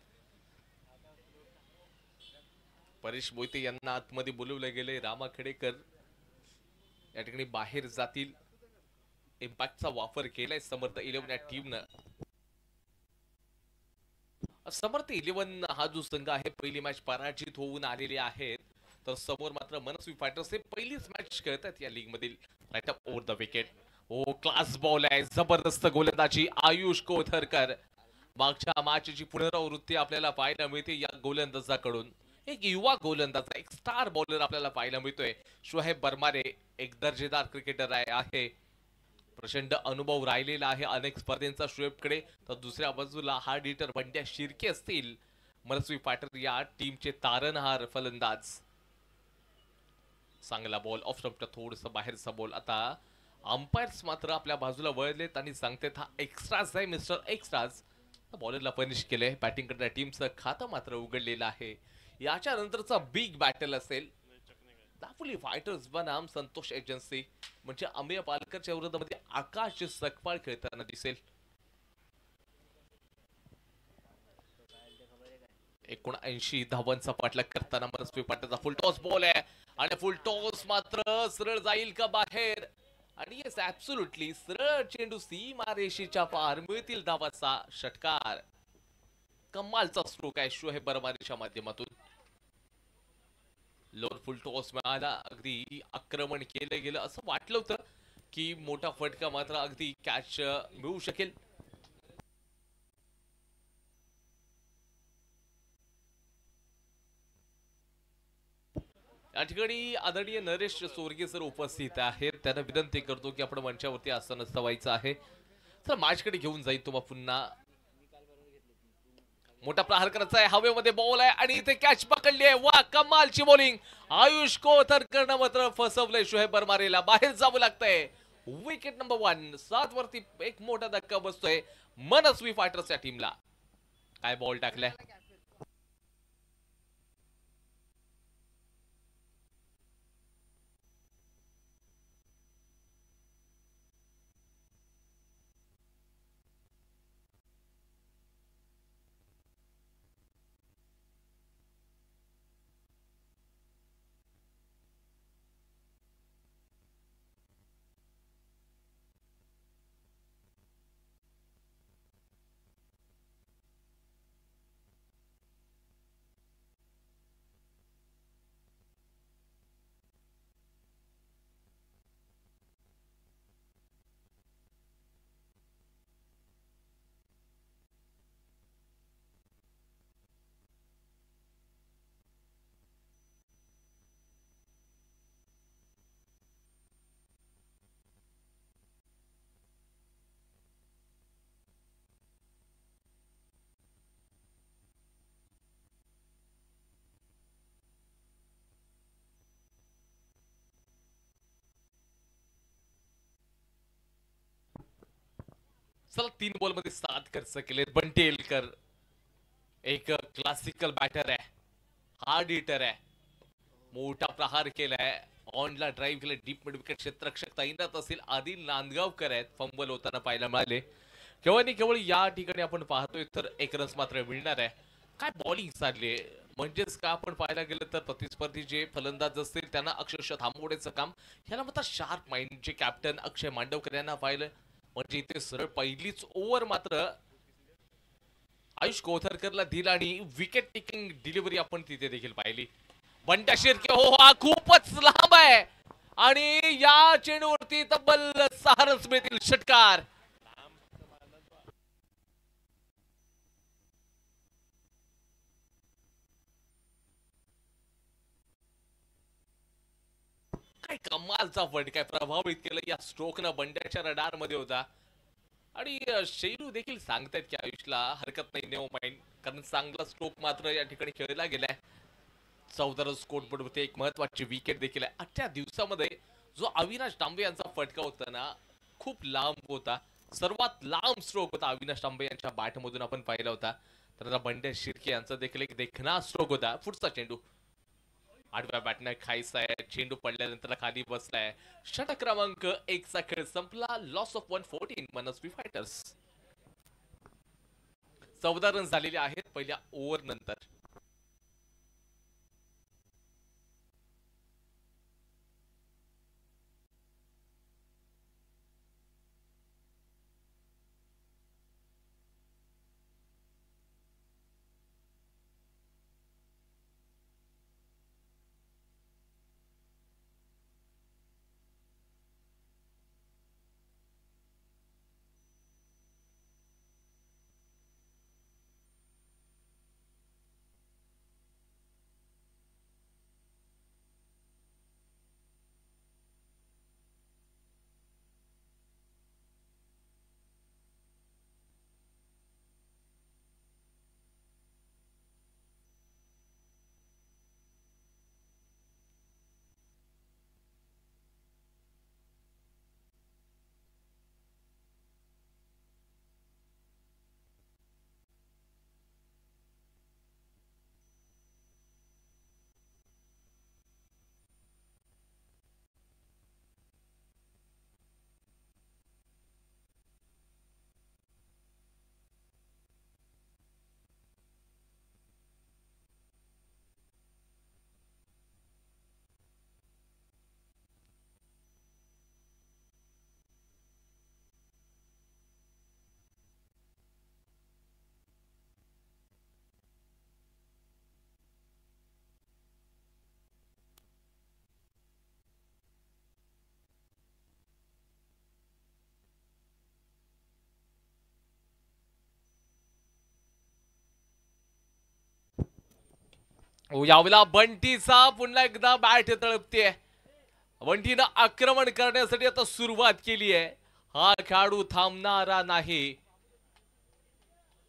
परेश मोहिते यांना आतमध्ये बोलवले गेले. रामा खेडेकर या ठिकाणी बाहेर जातील. इम्पॅक्टचा वापर केलाय समर्थ 11 या टीमनं. समर्थ 11 हा जो संघ आहे पहिली मॅच पराजित होऊन आलेले आहेत. तर समोर मात्र मनस्वी फायटर्स हे पहिलीच मॅच खेळतात या लीग मधील. Right up over the wicket. Oh class ball आहे. जबरदस्त गोलंदाजी आयुष कोथरकर. मागच्या मॅचची पुनरावृत्ती आपल्याला पाहायला मिळते या गोलंदाजाकडून. एक युवा गोलंदाज एक स्टार बॉलर आपल्याला पाहायला मिळतोय. शोएब बरमारे एक दर्जेदार क्रिकेटर आहे. प्रचंड अनुभव राहिलेला आहे अनेक स्पर्धेंचा शोएबकडे. तर दुसऱ्या बाजूला हार्ड हिटर बंड्या शिर्के असतील मनस्वी फायटर या टीमचे तारणहार फलंदाज. चांगला बॉल ऑफ स्टंपच्या थोडस बाहेरचा बॉल. आता अंपायर्स मात्र आपल्या बाजूला वळलेत आणि सांगतात हा एक्स्ट्राज आहे मिस्टर एक्स्ट्राज. बॉलरला पनिश केले. बॅटिंग करणाऱ्या टीमचं खातं मात्र उघडलेलं आहे. याच्या नंतरचा बिग बॅटल असेल दापोली फायटर्स बनाम संतोष एजन्सी म्हणजे अमेय पालकरच्या विरोधामध्ये आकाश सकपाळ खेळताना दिसेल. 79 धावांचा पाठलाग करताना मनस्वी पाटलाचा फुल टॉस बॉल आहे आणि फुल टॉस मात्र सरळ जाईल का बाहेर. आणि येस ऍब्सोल्युटली सरळ चेंडू सीमा रेषेच्या पार मिळतील धावाचा षटकार. कमालचा स्ट्रोक आहे शोएब रहमानीच्या माध्यमातून. लोअर फुल टॉस मिळाला. अगदी आक्रमण केलं गेलं असं वाटलं होतं की मोठा फटका मात्र अगदी कॅच मिळू शकेल. या ठिकाणी आदरणीय नरेश सोरगे सर उपस्थित आहेत. त्यांना विनंती करतो की आपण मंचावरती आसन नसवायचं आहे. तर माझ्याकडे घेऊन जाईल तुम्हाला पुन्हा. मोठा प्रहार करायचा आहे. हवेमध्ये बॉल आहे आणि इथे कॅच पकडली आहे. वा कमालची बॉलिंग. आयुष कोथरकरनं मात्र फसवलंय शोएब रहमानीला. बाहेर जावं लागतंय. Wicket number 1. 7 वरती एक मोठा धक्का बसतोय मनस्वी फायटर्सच्या टीमला. काय बॉल टाकलाय. चला 3 बॉल मध्ये 7 खर्च केले. बंटी एलकर एक क्लासिकल बॅटर आहे. हार्ड हिटर आहे. मोठा प्रहार केलाय. ऑनला ड्राईव्ह केलं. डीप मिड विकेट क्षेत्ररक्षक तैनात असेल. आदिल नांदगावकर आहेत. फंबल होताना पाहायला मिळाले. केवळ आणि केवळ या ठिकाणी आपण पाहतोय तर एक रन मात्र मिळणार आहे. काय बॉलिंग चालली आहे. म्हणजेच का आपण पाहायला गेलं तर प्रतिस्पर्धी जे फलंदाज असतील त्यांना अक्षरशः थांबवण्याचं काम ह्याला म्हणतात शार्प माइंड. जे कॅप्टन अक्षय मांडवकर यांना पाहिलं म्हणजे इथे सरळ पहिलीच ओव्हर मात्र आयुष कोथरकरला दिला आणि विकेट टेकिंग डिलिव्हरी आपण तिथे देखील पाहिली. बंट्या शिर्के हो हा खूपच लांब आहे आणि या चेंडूवरती तब्बल 6 रन्स मिळतील. षटकार. काय कमालचा फट. काय प्रभावित केलं या स्ट्रोकनं. बंड्याच्या रडार मध्ये होता आणि शेरू देखील सांगतायत की आयुषला हरकत नाही नेओ माइंड कारण चांगला स्ट्रोक मात्र या ठिकाणी खेळला गेलाय. 14 रन स्कोर बोर्डवरती एक महत्वाची विकेट देखील आहे. 8 दिवसामध्ये जो अविनाश तांबे यांचा फटका होता ना खूप लांब होता. सर्वात लांब स्ट्रोक होता अविनाश तांबे यांच्या बॅट मधून आपण पाहिला होता. तर आता बंड्या शिर्के यांचा देखील एक देखणा स्ट्रोक होता. पुढचा चेंडू आडव्या बॅटने खायचा आहे. चेंडू पडल्यानंतर खाली बसलाय. षटक क्रमांक 1 चा खेळ संपला. Loss of 114 Manaswi fighters. 14 run झालेले आहेत पहिल्या ओव्हर नंतर. यावेळेला बंटीचा पुन्हा एकदा बॅट तळपते. बंटीनं आक्रमण करण्यासाठी आता सुरुवात केली आहे. हा खेळाडू थांबणारा नाही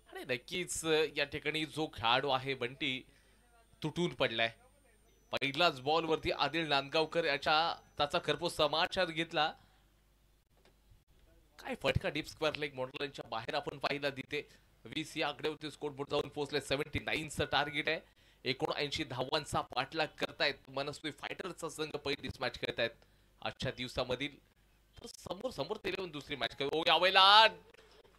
आणि नक्कीच या ठिकाणी जो खेळाडू आहे बंटी तुटून पडलाय. पहिलाच बॉल वरती आदिल नांदगावकर त्याचा खरपूस समाचार घेतला. काय फटका डीप स्क्वेअर लेग मॉडेलच्या बाहेर आपण पाहिला तिथे 20 या आकड्यावरती स्कोर बोर्ड जाऊन पोहोचले. 79चं टार्गेट आहे. 79 धावांचा पाठलाग करतायत मनस्वी फायटरचा संघ. पहिलीच मॅच खेळतायत आजच्या दिवसामधील. तर समोर समोर 11 दुसरी मॅच खेळ. यावेळेला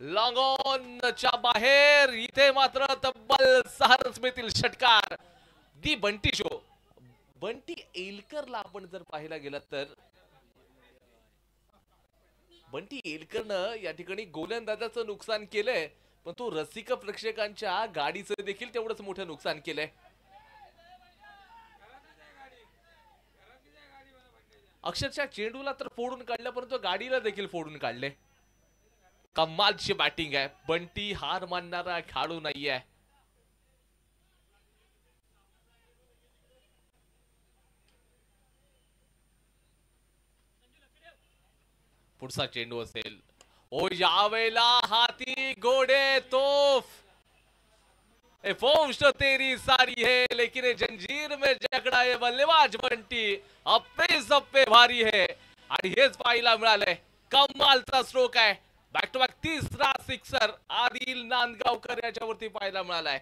लॉंग ऑनच्या बाहेर इथे मात्र तब्बल 6 रन्स मिळतील. षटकार दी बंटी शो. बंटी एलकरला आपण जर पाहायला गेला तर बंटी एलकरनं या ठिकाणी गोलंदाजाचं नुकसान केलंय, पण तो रसिक प्रेक्षकांच्या गाडीचं देखील तेवढंच मोठं नुकसान केलंय. अक्षरशः चेंडूला तर फोडून काढलं, परंतु गाडीला देखील फोडून काढले. कमालची बॅटिंग आहे. बंटी हार मानणारा खेळाडू नाहीये. पुढचा चेंडू असेल. ओ यावेळेला हाती घोडे तोफ. फौज तो तेरी सारी है लेकिन जंजीर में जकड़ा है बल्लेबाज बंटी अप्पे सप्पे भारी है. आणि हेच पाहायला मिळालंय. कमालचा स्ट्रोक आहे. बॅक टू बॅक तिसरा सिक्सर आदिल नांदगावकर याच्यावरती पाहायला मिळालाय.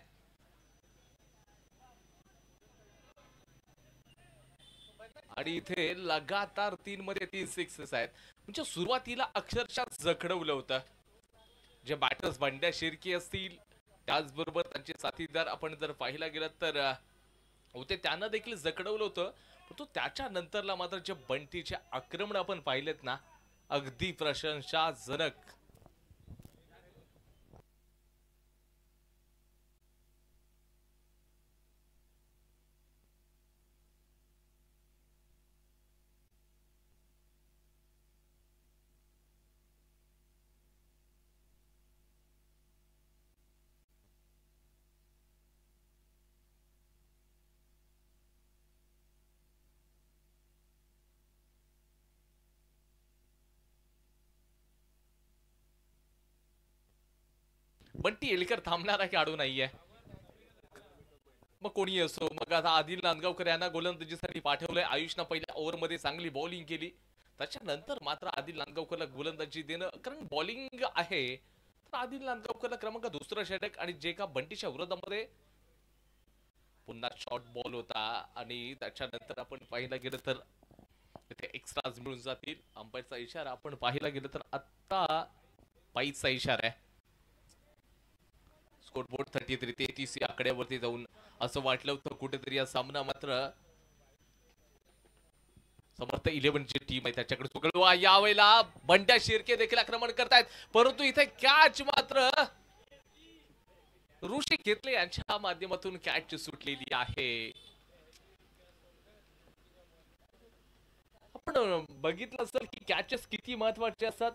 आणि इथे लगातार 3 मध्ये 3 सिक्सेस आहेत. म्हणजे सुरुवातीला अक्षरशः जखडवलं होतं. जे बॅटर्स बंड्या शिर्के असतील त्याचबरोबर त्यांचे साथीदार आपण जर पाहिला गेलं तर होते, त्यांना देखील जखडवलं होतं. पण तो त्याच्या नंतरला मात्र जे बंटीचे आक्रमण आपण पाहिलेत ना, अगदी प्रशंसाजनक. बंटी एलकर थांबणारा खेळाडू नाहीये. मग कोणी असो. मग आता आदिल नांदगावकर यांना गोलंदाजीसाठी पाठवलंय. आयुषनं पहिल्या ओव्हरमध्ये चांगली बॉलिंग केली. त्याच्यानंतर मात्र आदिल नांदगावकरला गोलंदाजी देणं, कारण बॉलिंग आहे तर आदिल नांदगावकरला क्रमांक दुसरा षटक. आणि जे का बंटीच्या विरोधामध्ये पुन्हा शॉर्ट बॉल होता आणि त्याच्यानंतर आपण पाहिला गेलं तर इथे एक्स्ट्राज मिळून जातील. अंपायरचा इशारा आपण पाहिला गेलं तर आता पायीचा इशारा आहे. स्कोरबोर्ड 33 या आकड्यावरती जाऊन असं वाटलं होतं कुठेतरी हा सामना मात्र समर्थ 11 ची टीम आहे त्याच्याकडे चुकलो. यावेळेला बंड्या शिर्के देखील आक्रमण करतायत, परंतु इथे कॅच मात्र ऋषी घेतले यांच्या माध्यमातून कॅच सुटलेली आहे. आपण बघितलं असेल की कॅचेस किती महत्वाचे असतात.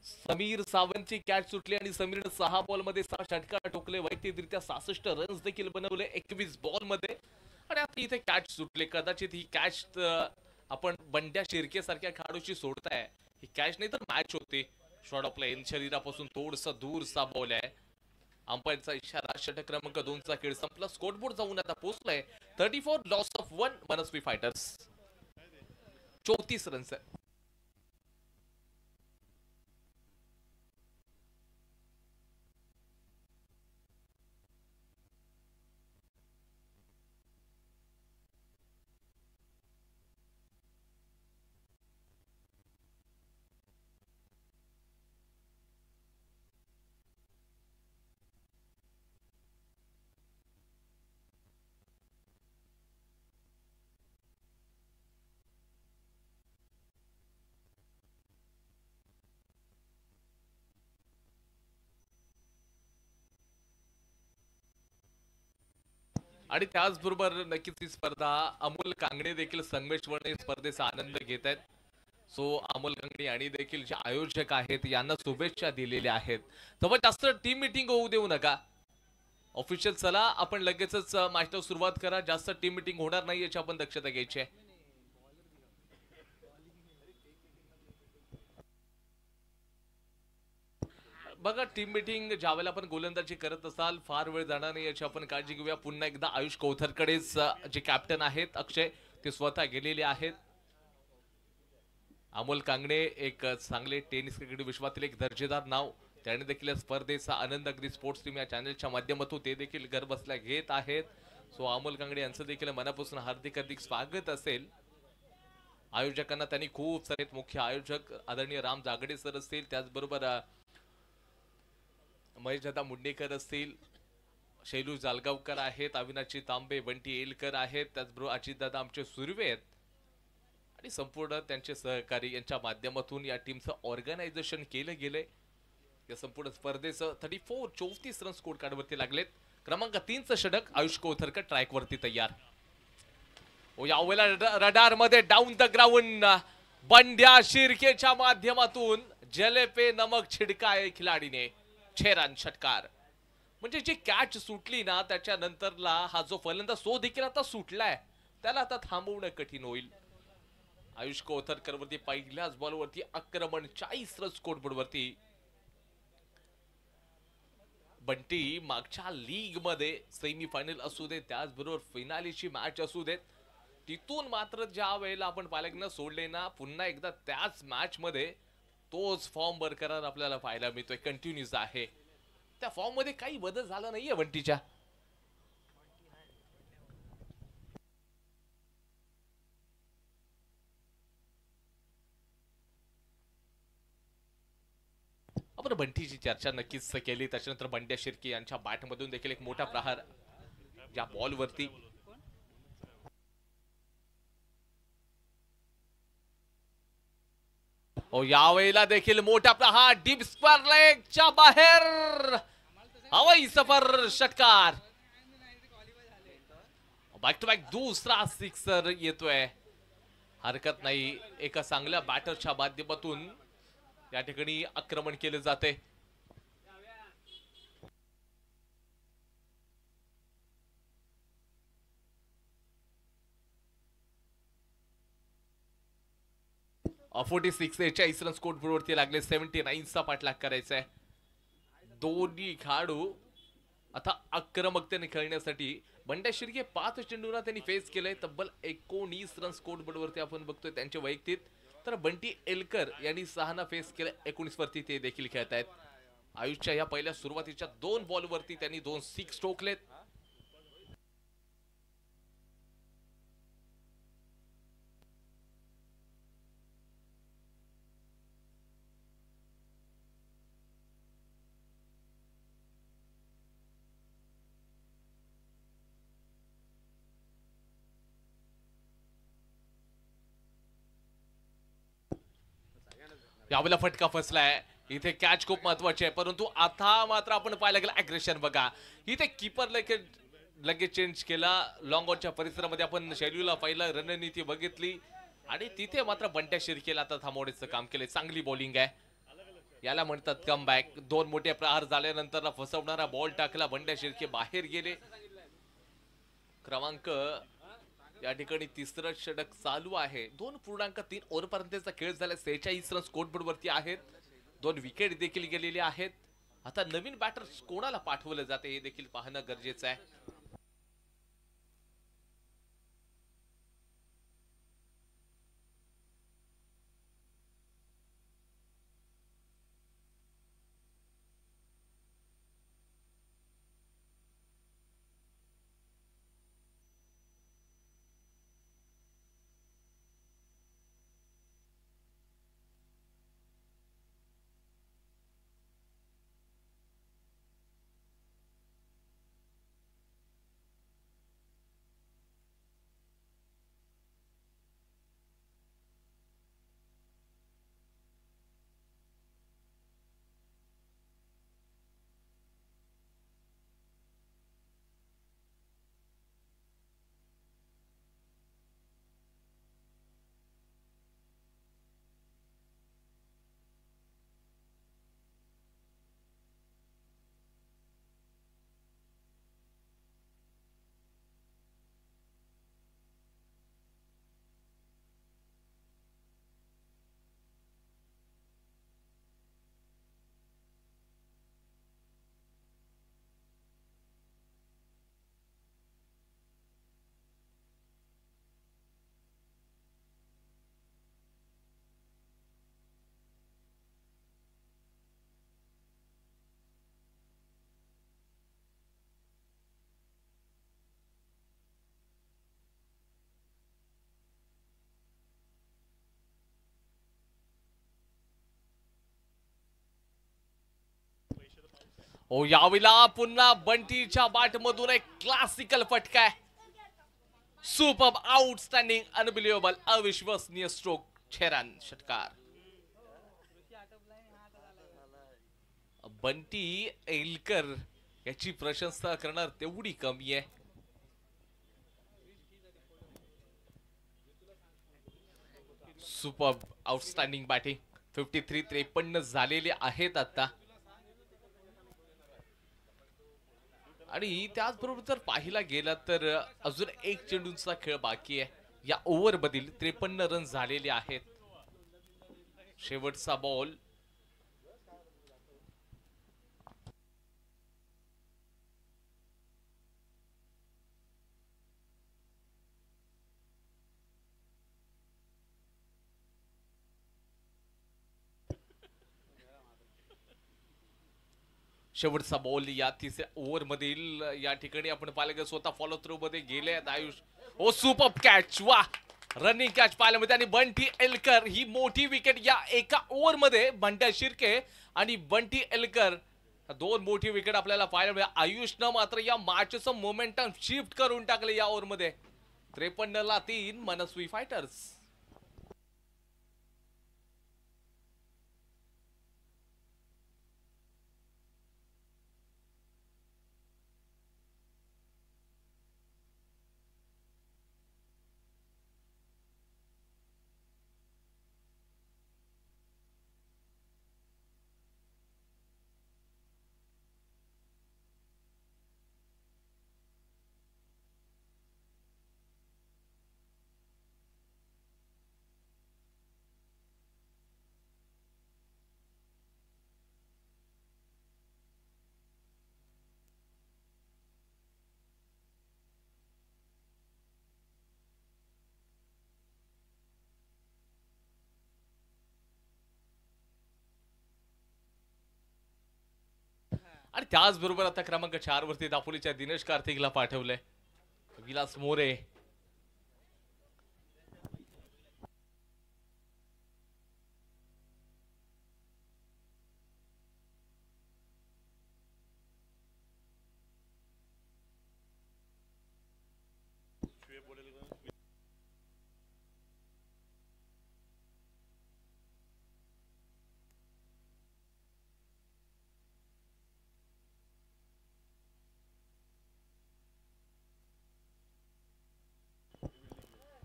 समीर सावंतची कॅच सुटली आणि समीरने 6 बॉल मध्ये 6 षटकार ठोकले. वैयक्तिकरित्या 66 रन्स देखील बनवले 21 बॉल मध्ये. आणि आता इथे कॅच सुटले. कदाचित ही कॅच आपण बंड्या शिर्के सारख्या खेळाडूची सोडताय. ही कॅच नाही तर मॅच होते. शॉर्ट ऑफ लाईन शरीरापासून थोडसा दूरचा बॉल आहे. अंपायरचा इशारा. षटक क्रमांक 2चा खेळ संपला. स्कोरबोर्ड जाऊन आता पोहोचलाय 34 loss of 1 Manaswi fighters 34 runs आहे. आणि त्याचबरोबर नक्कीच ही स्पर्धा अमोल कांगणे देखील संगमेश्वर स्पर्धेचा आनंद घेत आहेत. सो अमोल कांगणे आणि देखील जे आयोजक आहेत यांना शुभेच्छा दिलेल्या आहेत. तेव्हा जास्त टीम मीटिंग होऊ देऊ नका. ऑफिशियल चला आपण लगेचच मॅचला सुरुवात करा. जास्त टीम मीटिंग होणार नाही याची आपण दक्षता घ्यायची आहे. बघा टीम मीटिंग ज्यावेळेला आपण गोलंदाजी करत असाल फार वेळ जाणार नाही याची आपण काळजी घेऊया. पुन्हा एकदा आयुष कोथरकडेच जे कॅप्टन आहेत अक्षय ते स्वतः गेलेले आहेत. अमोल कांगणे एक चांगले टेनिस क्रिकेट विश्वातील एक दर्जेदार नाव, त्याने देखील या स्पर्धेचा आनंद अगदी स्पोर्ट्स टीम या चॅनलच्या माध्यमातून ते देखील घर बसल्या घेत आहेत. सो अमोल कांगणे यांचं देखील मनापासून हार्दिक स्वागत असेल. आयोजकांना त्यांनी खूप सारे मुख्य आयोजक आदरणीय राम जागडे सर असतील, त्याचबरोबर महेशदादा मुंडेकर असतील, शैलू जालगावकर आहेत, अविनाशी तांबे, बंटी एलकर आहेत, त्याचबरोबर अजितदादा आमचे सुर्वे आहेत आणि संपूर्ण त्यांचे सहकारी यांच्या माध्यमातून या टीमचं ऑर्गनायझेशन केलं गेलंय. या संपूर्ण स्पर्धेचं 34 रन स्कोर कार्ड वरती लागलेत. क्रमांक 3चं षटक आयुष कोथरकर ट्रॅक वरती तयार. यावेळेला रडार मध्ये डाऊन द ग्राउंड बंड्या शिर्केच्या माध्यमातून जले पे नमक छिडकाय खिलाडीने 6 रन षटकार. म्हणजे जी कॅच सुटली ना त्याच्यानंतरला हा जो फलंदाज तो देखील आता सुटलाय, त्याला आता थांबवणं कठीण होईल. आयुष कोथरकर वरती पहिल्याच बॉल वरती आक्रमण 40 रन स्कोर बोर्ड वरती. बंटी मागच्या लीग मध्ये सेमीफायनल असू दे त्याचबरोबर फिनालीची मॅच असू देत, तिथून मात्र ज्या वेळेला आपण पालक सोडले ना पुन्हा एकदा त्याच मॅच मध्ये तोच फॉर्म बरकरार आपल्याला पाहायला मिळतोय, कंटिन्यूस आहे. त्या फॉर्म मध्ये काही बदल झाला नाहीये बंटीच्या. आपण बंटीची चर्चा नक्कीच केली. त्याच्यानंतर बंड्या शिर्के यांच्या बॅट मधून देखील एक मोठा प्रहार या बॉल वरती. यावेळेला देखील मोठा प्रहार डीप स्क्वेअर लेगच्या बाहेर हवाई सफर षटकार. बॅक टू बॅक दुसरा सिक्सर येतोय. हरकत नाही, एका चांगल्या बॅटरच्या माध्यमातून या ठिकाणी आक्रमण केले जाते. फोर्टी 46 रन स्कोर वरती लागले. 79चा पाठलाग करायचा आहे. दोन्ही खेळाडू आता आक्रमकतेने खेळण्यासाठी. बंड्या शिर्के 5 चेंडूंना त्यांनी फेस केलंय. तब्बल 19 रन स्कोर बोर्ड वरती आपण बघतोय त्यांचे वैयक्तिक. तर बंटी एलकर यांनी 6 ना फेस केलं. 19 वरती ते देखील खेळत आहेत. आयुषच्या या पहिल्या सुरुवातीच्या 2 बॉल वरती त्यांनी 2 सिक्स ठोकलेत. यावेळेला फटका फसलाय. इथे कॅच खूप महत्वाची आहे, परंतु आता मात्र आपण पाहायला गेलं अग्रेशन बघा. इथे कीपर लगेच चेंज केला. लॉंग ऑनच्या परिसरामध्ये आपण शैलूला पहिला रणनीती बघितली आणि तिथे मात्र बंट्या शिर्केला आता थांबवण्याचं काम केलंय. चांगली बॉलिंग आहे, याला म्हणतात कमबॅक. 2 मोठे प्रहार झाल्यानंतर फसवणारा बॉल टाकला. बंड्या शिर्के बाहेर गेले. क्रमांक या ठिकाणी 3रं षटक चालू आहे. 2.3 ओव्हर पर्यंतचा खेळ झाला. 46 रन स्कोर बोर्ड वरती आहेत. 2 विकेट देखील गेलेले आहेत. आता नवीन बॅटर कोणाला पाठवलं जाते हे देखील पाहणं गरजेचं आहे. ओ यावेळेला पुन्हा बंटीच्या बॅट मधून एक क्लासिकल फटका आहे. सुपर आउटस्टँडिंग अनबिलिव्हेबल अविश्वसनीय स्ट्रोक 6 रन षटकार. बंटी एलकर याची प्रशंसा करणार तेवढी कमी आहे. Super outstanding batting. 53 झालेले आहेत आता. आणि त्याचबरोबर जर पाहिला गेला तर अजून एक चेंडूंचा खेळ बाकी आहे. या ओव्हर मधील 53 रन झालेले आहेत. शेवटचा बॉल. शेवटचा बॉल या तिसऱ्या ओव्हर मधील. या ठिकाणी आपण पाहिलं की स्वतः फॉलो थ्रू मध्ये गेले आयुष. ओ सुपर कॅच. वा रनिंग कॅच पाहायला मिळते. आणि बंटी एलकर ही मोठी विकेट या एका ओव्हर मध्ये. बंट्या शिर्के आणि बंटी एलकर 2 मोठी विकेट आपल्याला पाहायला मिळते. आयुषनं मात्र या मॅचचं मोमेंटम शिफ्ट करून टाकले या ओव्हर मध्ये. 53 3 मनस्वी फायटर्स. आणि त्याचबरोबर आता क्रमांक 4 वरती दापोलीच्या दिनेश कार्तिकला पाठवलंय. विलास मोरे.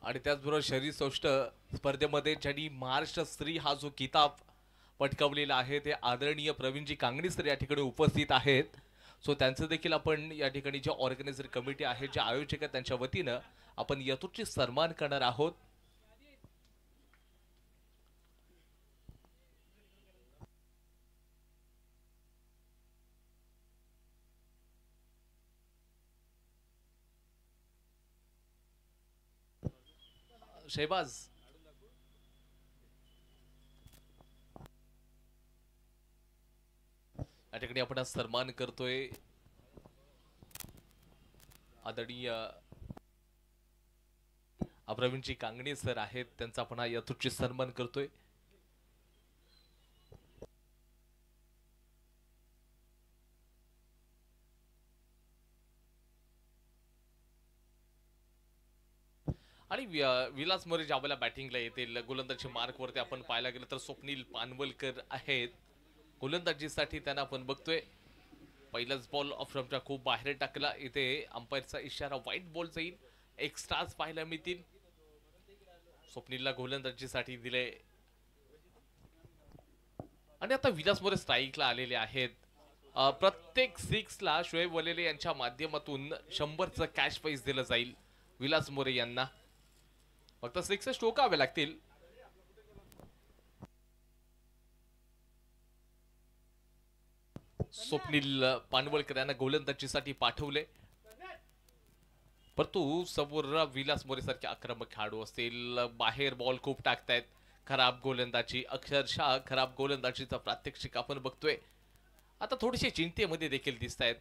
आणि त्याचबरोबर शरीर सौष्ठ स्पर्धेमध्ये ज्यांनी महाराष्ट्र स्त्री हा जो किताब पटकावलेला आहे ते आदरणीय प्रवीणजी कांगणी सर या ठिकाणी उपस्थित आहेत. सो त्यांचं देखील आपण या ठिकाणी जे ऑर्गनायझर कमिटी आहे जे आयोजक आहेत त्यांच्या वतीनं आपण यथोचित सन्मान करणार आहोत. शहबाज. या ठिकाणी आपण सन्मान करतोय आदरणीय प्रवीणजी कांगणे सर आहेत त्यांचा आपण यथोचित सन्मान करतोय. आणि विलास मोरे ज्यावेळेला बॅटिंगला येतील गोलंदाजी मार्क वरती आपण पाहायला गेलं तर स्वप्नील पानवलकर आहेत. गोलंदाजीसाठी त्यांना आपण बघतोय. पहिलाच बॉल ऑफ स्टंपच्या खूप बाहेर टाकला. इथे अंपायरचा इशारा व्हाईट बॉल जाईल. एक्स्ट्राज पाहायला मिळतील. स्वप्नीलला गोलंदाजीसाठी दिले. आणि आता विलास मोरे स्ट्राईकला आलेले आहेत. प्रत्येक 6 ला शोएब वलेले यांच्या माध्यमातून 100चं कॅश प्राइज दिलं जाईल विलास मोरे यांना. फक्त 6 टोकावे लागतील. स्वप्नील पानवलकर यांना गोलंदाजीसाठी पाठवले. परंतु समोर विलास मोरे सारखे आक्रमक खेळाडू असतील. बाहेर बॉल खूप टाकतायत. खराब गोलंदाजी अक्षरशः खराब गोलंदाजीचा प्रात्यक्षिक आपण बघतोय. आता थोडीशी चिंतेमध्ये देखील दिसत आहेत.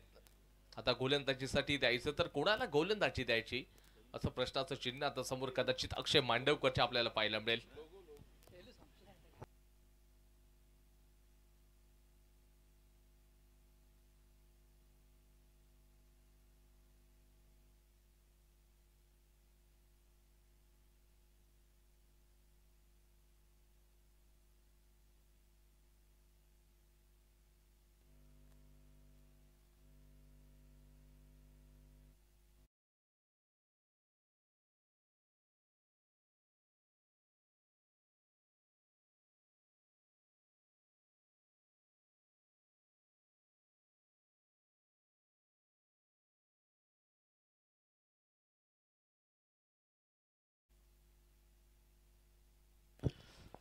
आता गोलंदाजीसाठी द्यायचं तर कोणाला गोलंदाजी द्यायची असं प्रश्नाचं चिन्ह आता समोर कदाचित अक्षय मांडवकरचे आपल्याला पाहायला मिळेल.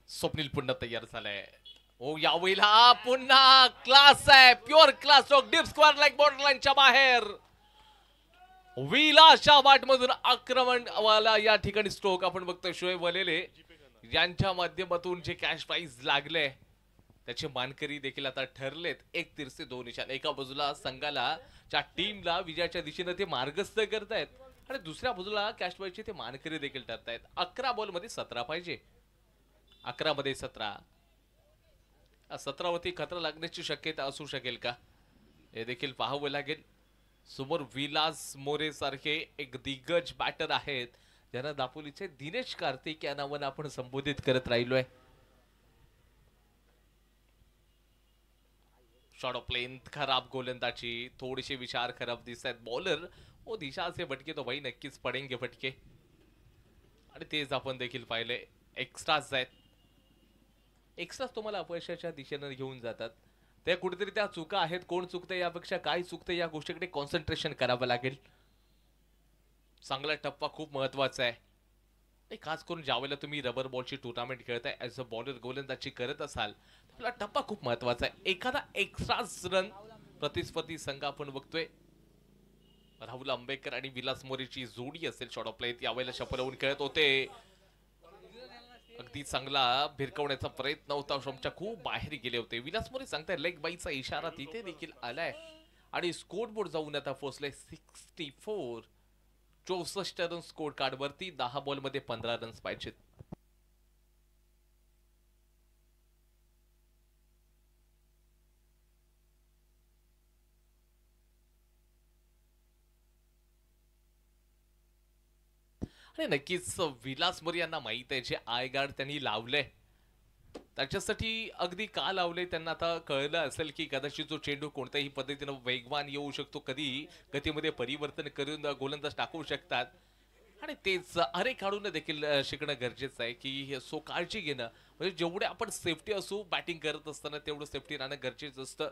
स्वप्नील पुन्हा तयार झालाय. ओ यावेळेला पुन्हा क्लास आहे, pure class of deep square like border लाईनच्या बाहेर. विलासच्या मधून आक्रमण वाला या ठिकाणी स्ट्रोक आपण बघतोय. शोएब वलेले यांच्या माध्यमातून जे कॅश प्राइज लागले त्याचे मानकरी देखील आता ठरलेत. 1 तीर से 2 निशाण. एका बाजूला संघाला च्या टीमला विजयाच्या दिशेने ते मार्गस्थ करतायत आणि दुसऱ्या बाजूला कॅश प्राइजचे ते मानकरी देखील ठरतायत. 11 बॉल मध्ये 17 पाहिजे. 11 मध्ये 17. 17 वरती खतरा लागण्याची शक्यता असू शकेल का हे देखील पाहावं लागेल. समोर विलास मोरे सारखे एक दिग्गज बॅटर आहेत ज्यांना दापोलीचे दिनेश कार्तिक या नावाने आपण संबोधित करत राहिलोय. शॉट ऑफ लेंथ खराब गोलंदाजी, थोडीशी विचार खराब दिसत आहेत. बॉलर ओ दिशा से भटके तो भाई नक्कीच पडेंगे फटके आणि तेच आपण देखील पाहिले. एक्स्ट्राज आहेत. एक्स्ट्राज तुम्हाला अपयशाच्या दिशेने घेऊन जातात. ते कुठेतरी त्या चुका आहेत. कोण चुकते यापेक्षा काय चुकते या गोष्टीकडे कॉन्सन्ट्रेशन करावं लागेल. चांगला टप्पा खूप महत्वाचा आहे. खास करून ज्यावेळेला तुम्ही रबर बॉलची टुर्नामेंट खेळताय ऍज अ बॉलर गोलंदाजी करत असाल आपला टप्पा खूप महत्वाचा आहे. एखादा एक्स्ट्राज रन प्रतिस्पर्धी संघ आपण बघतोय. राहुल आंबेकर आणि विलास मोरेची जोडी असेल. शॉट ऑफ प्ले यावेळेला शपलवून खेळत होते. अगदी चांगला भिरकवण्याचा प्रयत्न होता. शॉटच्या खूप बाहेर गेले होते. विलास मोरे सांगताय लेग बाईचा इशारा तिथे देखील आलाय आणि स्कोर बोर्ड जाऊन आता पोहोचले 64. 64 रन स्कोर कार्ड वरती. 10 बॉल मध्ये 15 रन्स पाहिजेत. आणि नक्कीच विलास मोरे यांना माहित आहे जे आय गार्ड त्यांनी लावले त्याच्यासाठी अगदी का लावले त्यांना आता कळलं असेल की कदाचित जो चेंडू कोणत्याही पद्धतीने वेगवान येऊ शकतो. कधी गतीमध्ये परिवर्तन करून गोलंदाज टाकू शकतात आणि तेच अरे काढून देखील शिकणं गरजेचं आहे की सो काळजी घेणं म्हणजे जेवढे आपण सेफ्टी असू बॅटिंग करत असताना तेवढं सेफ्टी राहणं गरजेचं असतं.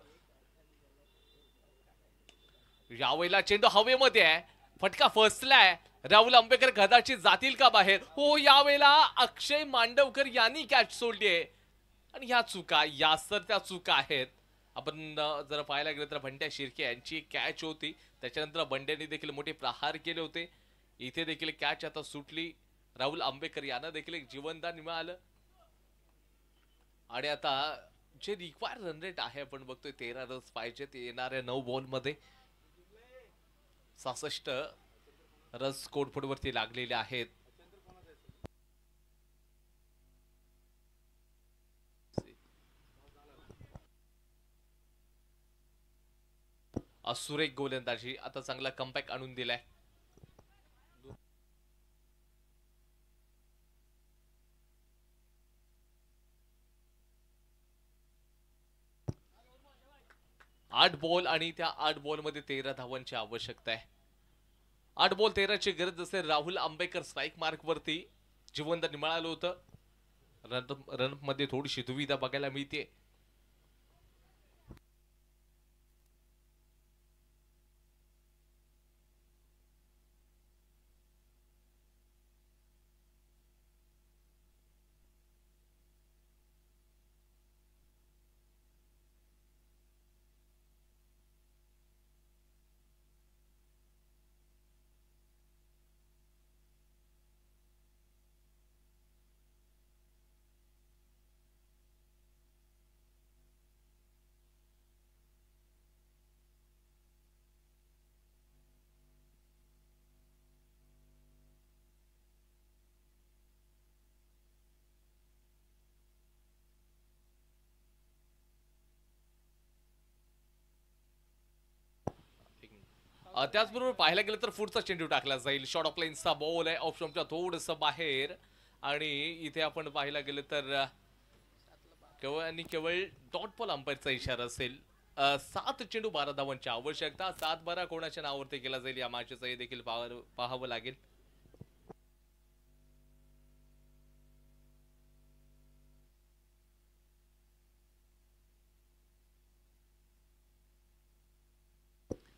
यावेळेला चेंडू हवेमध्ये आहे. फटका फसलाय. राहुल आंबेकर कदाचित जातील का बाहेर. हो यावेळेला अक्षय मांडवकर यांनी कॅच सोडली आहे आणि ह्या चुका या तर त्या चुका आहेत. आपण जर पाहायला गेलं तर बंड्या शिर्के यांची कॅच होती. त्याच्यानंतर बंड्याने देखील मोठे प्रहार केले होते. इथे देखील कॅच आता सुटली. राहुल आंबेकर यांना देखील एक जीवनदान मिळालं आणि आता जे रिक्वायर रन रेट आहे आपण बघतोय 13 रन्स पाहिजेत येणाऱ्या 9 बॉल मध्ये. 66 रन्स स्कोर वरती लागलेले आहेत. सुरेख गोलंदाजी आता चांगला कमबॅक आणून दिलाय. आठ बॉल आणि त्या 8 बॉल मध्ये 13 धावांची आवश्यकता आहे. 8 बॉल 13 ची गरज असेल. राहुल आंबेकर स्ट्राइक मार्क वरती जीवनदान मिळालं होतं. रन मध्ये थोडीशी दुविधा बघायला मिळते. त्याचबरोबर पाहायला गेलं तर पुढचा चेंडू टाकला जाईल. शॉर्ट ऑफ लाईनचा बॉल आहे ऑफ स्टंपच्या थोडस बाहेर आणि इथे आपण पाहायला गेलं तर केवळ आणि केवळ डॉट बॉल अंपायरचा इशारा असेल. 7 चेंडू 12 धावांची आवश्यकता. 7-12 कोणाच्या नावावरती केला जाईल या मॅचचा हे देखील पाहावं लागेल.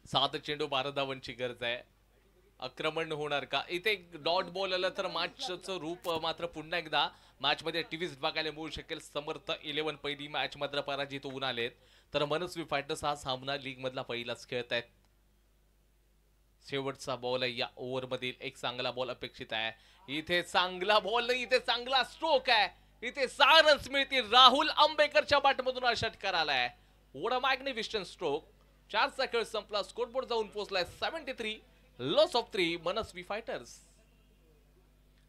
सात चेंडू 12 धावांची गरज आहे. आक्रमण होणार का? इथे डॉट बॉल आला तर मॅचचं रूप मात्र पुन्हा एकदा मॅच मध्ये ट्विस्ट बघायला मिळू शकेल. समर्थ 11 पहिली मॅच मात्र पराजित होऊन आलेत, तर मनस्वी फायटर्स हा सामना लीग मधला पहिलाच खेळत आहेत. शेवटचा बॉल आहे या ओव्हर मधील, एक चांगला बॉल अपेक्षित आहे. इथे चांगला बॉल नाही, इथे चांगला स्ट्रोक आहे. इथे 6 रन्स मिळतील. राहुल आंबेकरच्या बॅटमधून हा षटकार आलाय. What a मॅग्निफिशंट stroke. 4चा खेळ संपला, स्कोरबोर्ड जाऊन पोहोचलाय 73, loss of 3 Manaswi fighters.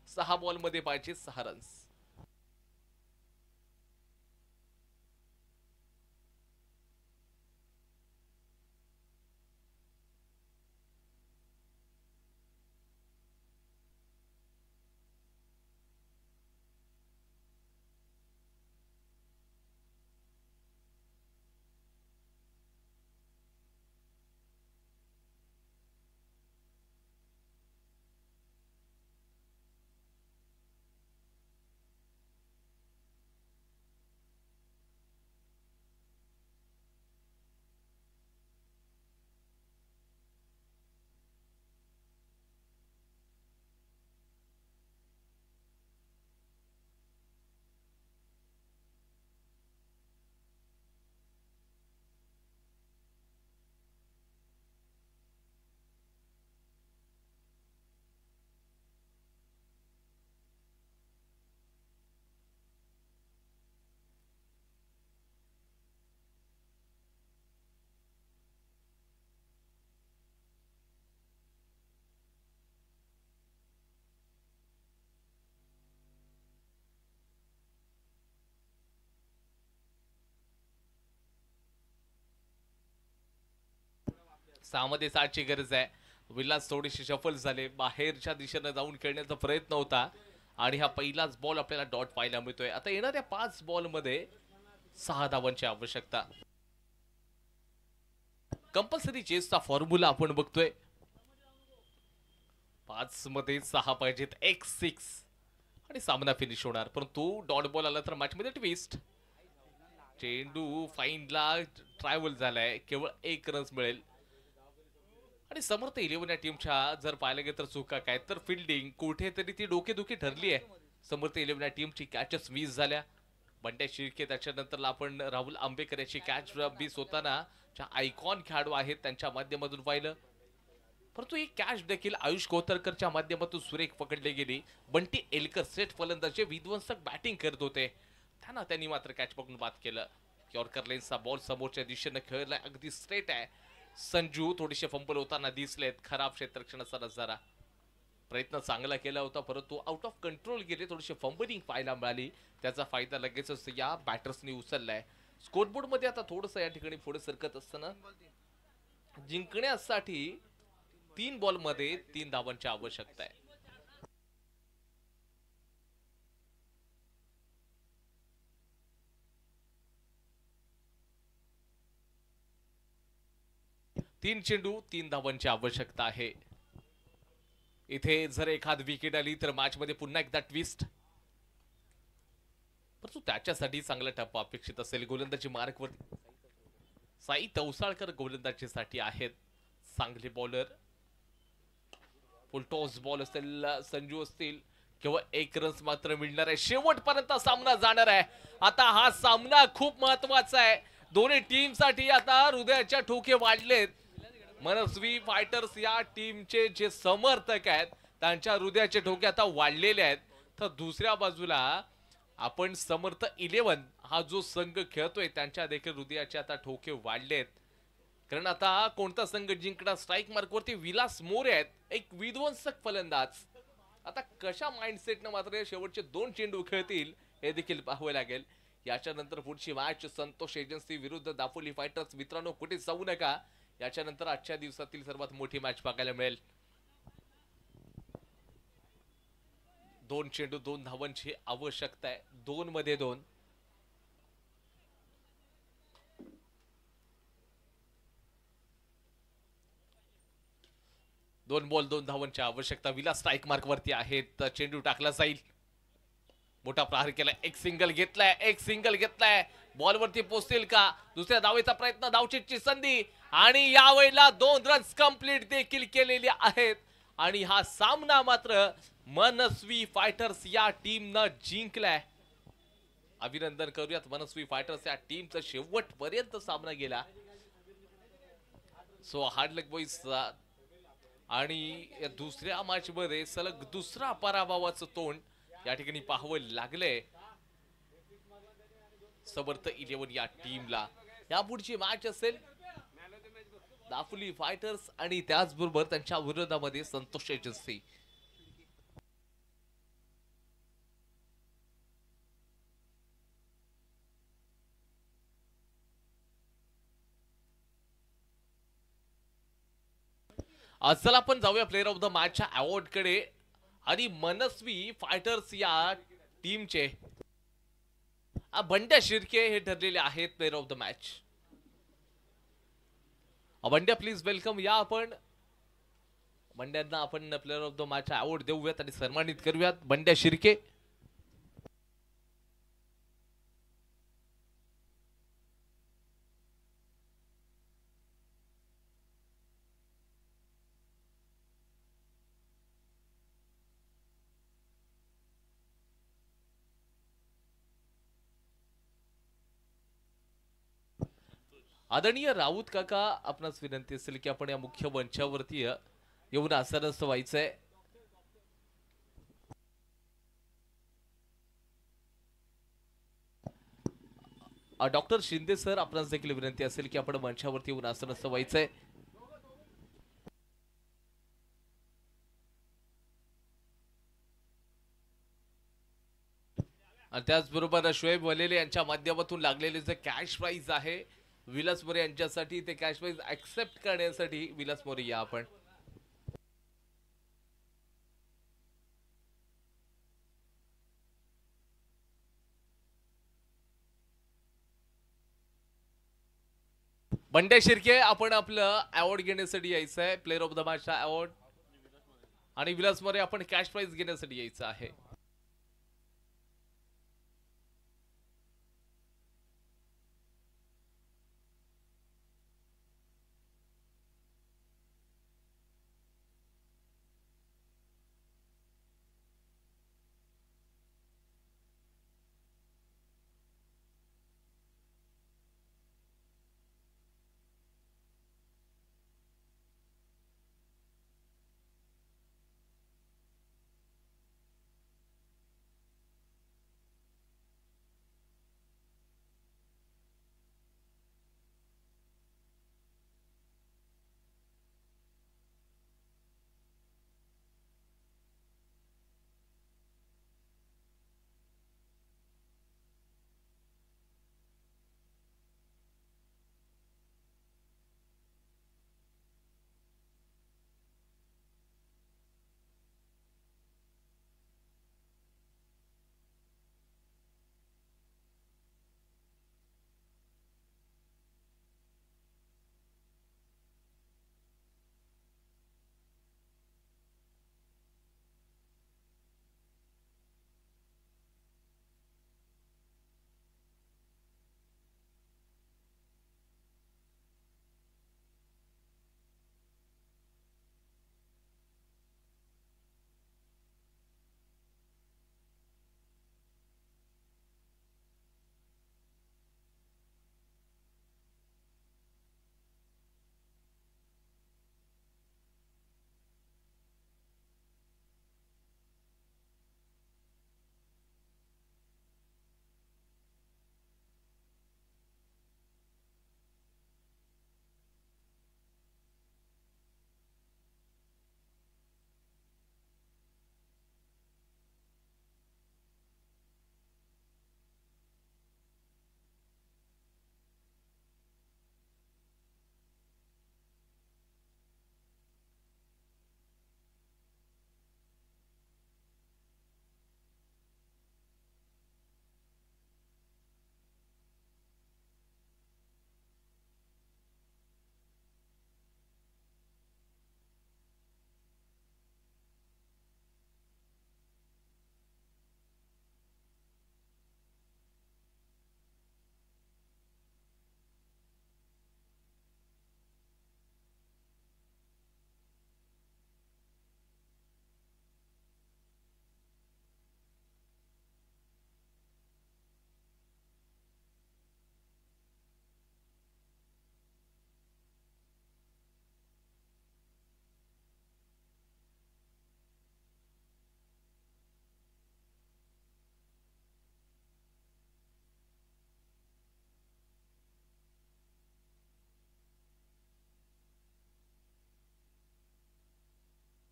6 ball मध्ये पाहिजे 6 रन्स. सामध्ये 7ची गरज आहे. विलास थोडीशी शफल झाले, बाहेरच्या दिशेने जाऊन खेळण्याचा प्रयत्न होता आणि हा पहिलाच बॉल आपल्याला डॉट पाहायला मिळतोय. आता येणाऱ्या 5 बॉल मध्ये 6 धावांची आवश्यकता. कंपल्सरी चेसचा फॉर्म्युला आपण बघतोय. 5 मध्ये 6 पाहिजेत, x6 आणि सामना फिनिश होणार. परंतु डॉट बॉल आला तर मॅच मध्ये ट्विस्ट. चेंडू फाईनला ट्रॅव्हल झालाय, केवळ 1 रन्स मिळेल. आणि समर्थ 11 या टीमच्या जर पाहायला गेलं तर चुका काय, तर फिल्डिंग कुठेतरी ती डोकेदुखी ठरली आहे. समर्थ 11 या टीमची कॅचेस मिस झाल्या. बंड्या शिर्के, त्याच्यानंतर आपण राहुल आंबेकर याची कॅच मिस होताना ज्या आयकॉन खेळाडू आहेत त्यांच्या माध्यमातून पाहिलं. परंतु ही कॅच देखील आयुष कोतरकरच्या माध्यमातून सुरेख पकडली गेली. बंटी एलकर सेट फलंदाजे विध्वंसक बॅटिंग करत होते, त्यांनी मात्र कॅच पकडून बाद केलं. यॉर्कर लेन्सचा बॉल समोरच्या दिशेने खेळलाय, अगदी स्ट्रेट आहे. संजू थोडेसे फंबल होताना दिसलेत. खराब क्षेत्ररक्षणाचा नजारा. प्रयत्न चांगला केला होता परंतु आउट ऑफ कंट्रोल गेले. थोडीशी फंबलिंग पाहायला मिळाली, त्याचा फायदा लगेचच या बॅटर्सनी उचललाय. स्कोरबोर्ड मध्ये आता थोडंसं या ठिकाणी पुढे सरकत असताना जिंकण्यासाठी 3 बॉल मध्ये 3 धावांची आवश्यकता आहे. तीन चेंडू 3 धावांची आवश्यकता आहे. इथे जर एखाद विकेट आली तर मॅच मध्ये पुन्हा एकदा ट्विस्ट. परंतु त्याच्यासाठी चांगला टप्पा अपेक्षित असेल. गोलंदाजी मार्कवर साई तवसाळकर गोलंदाजीसाठी आहेत. चांगले बॉलर. फुलटॉस बॉल असेल, संजू असतील, केवळ 1 रन्स मात्र मिळणार आहे. शेवटपर्यंत सामना जाणार आहे. आता हा सामना खूप महत्वाचा आहे. दोन्ही टीमसाठी आता हृदयाच्या ठोके वाढलेत. मनस्वी फायटर्स या टीमचे जे समर्थक आहेत त्यांच्या हृदयाचे ठोके आता वाढलेले आहेत. तर दुसऱ्या बाजूला आपण समर्थ 11 हा जो संघ खेळतोय त्यांच्या देखील हृदयाचे आता ठोके वाढलेत. कारण आता कोणता संघ जिंकणार. स्ट्राइक मार्कवरती विलास मोरे आहेत, एक विध्वंसक फलंदाज. आता कशा माइंडसेटने मात्र शेवटचे 2 चेंडू खेळतील हे देखील पाहावे लागेल. याच्यानंतर पुढची मॅच संतोष एजन्सी विरुद्ध दापोली फायटर्स. मित्रांनो कुठे जाऊ नका, याच्यानंतर आजच्या दिवसातील सर्वात मोठी मॅच बघायला मिळेल. 2 चेंडू 2 धावांची आवश्यकता आहे. 2 मध्ये 2. दोन बॉल 2 धावांची आवश्यकता. विलास स्ट्राइक मार्क वरती आहेत. चेंडू टाकला जाईल. मोठा प्रहार केलाय, एक सिंगल घेतलाय. बॉल वरती पोहोचतील का? दुसऱ्या धावेचा प्रयत्न, धावचीची संधी आणि यावेळेला 2 रन्स कंप्लीट देखील केलेली आहेत. आणि हा सामना मात्र मनस्वी फायटर्स या टीमनं जिंकलाय. अभिनंदन करूयात मनस्वी फायटर्स या टीमचा शेवटपर्यंत सामना गेला. सो हार्ड लक बॉईज. आणि या दुसऱ्या मॅच मध्ये सलग दुसरा पराभवाचं तोंड या ठिकाणी पाहावं लागलंय समर्थ 11 या टीमला. यापुढची मॅच असेल दाफोली फायटर्स आणि त्याचबरोबर त्यांच्या विरोधामध्ये संतोष एजन्सी. चला आपण जाऊया प्लेअर ऑफ द मॅचच्या अवॉर्ड कडे. आणि मनस्वी फायटर्स या टीमचे बंड्या शिर्के हे ठरलेले आहेत player of the match. Bandya please welcome. या आपण बंड्यांना आपण player of the match award देऊयात आणि सन्मानित करूयात. बंड्या शिर्के. आदरणीय राऊत काका, आपणास विनंती असेल की आपण या मुख्य मंचावरती येऊन आसनस्थ व्हायचंय. डॉक्टर शिंदे सर, आपणास देखील विनंती असेल की आपण मंचावरती येऊन आसनस्थ व्हायचंय. आणि त्याचबरोबर शोएब वलेले यांच्या माध्यमातून लागलेले जे कॅश प्राइज आहे विलास मोरे यांच्यासाठी, ते कॅश प्राइज ऍक्सेप्ट करण्यासाठी विलास मोरे या आपण. बंड्या शिर्के, आपण आपलं अवॉर्ड घेण्यासाठी यायचं आहे, player of the match award. आणि विलास मोरे, आपण कॅश प्राइज घेण्यासाठी यायचं आहे.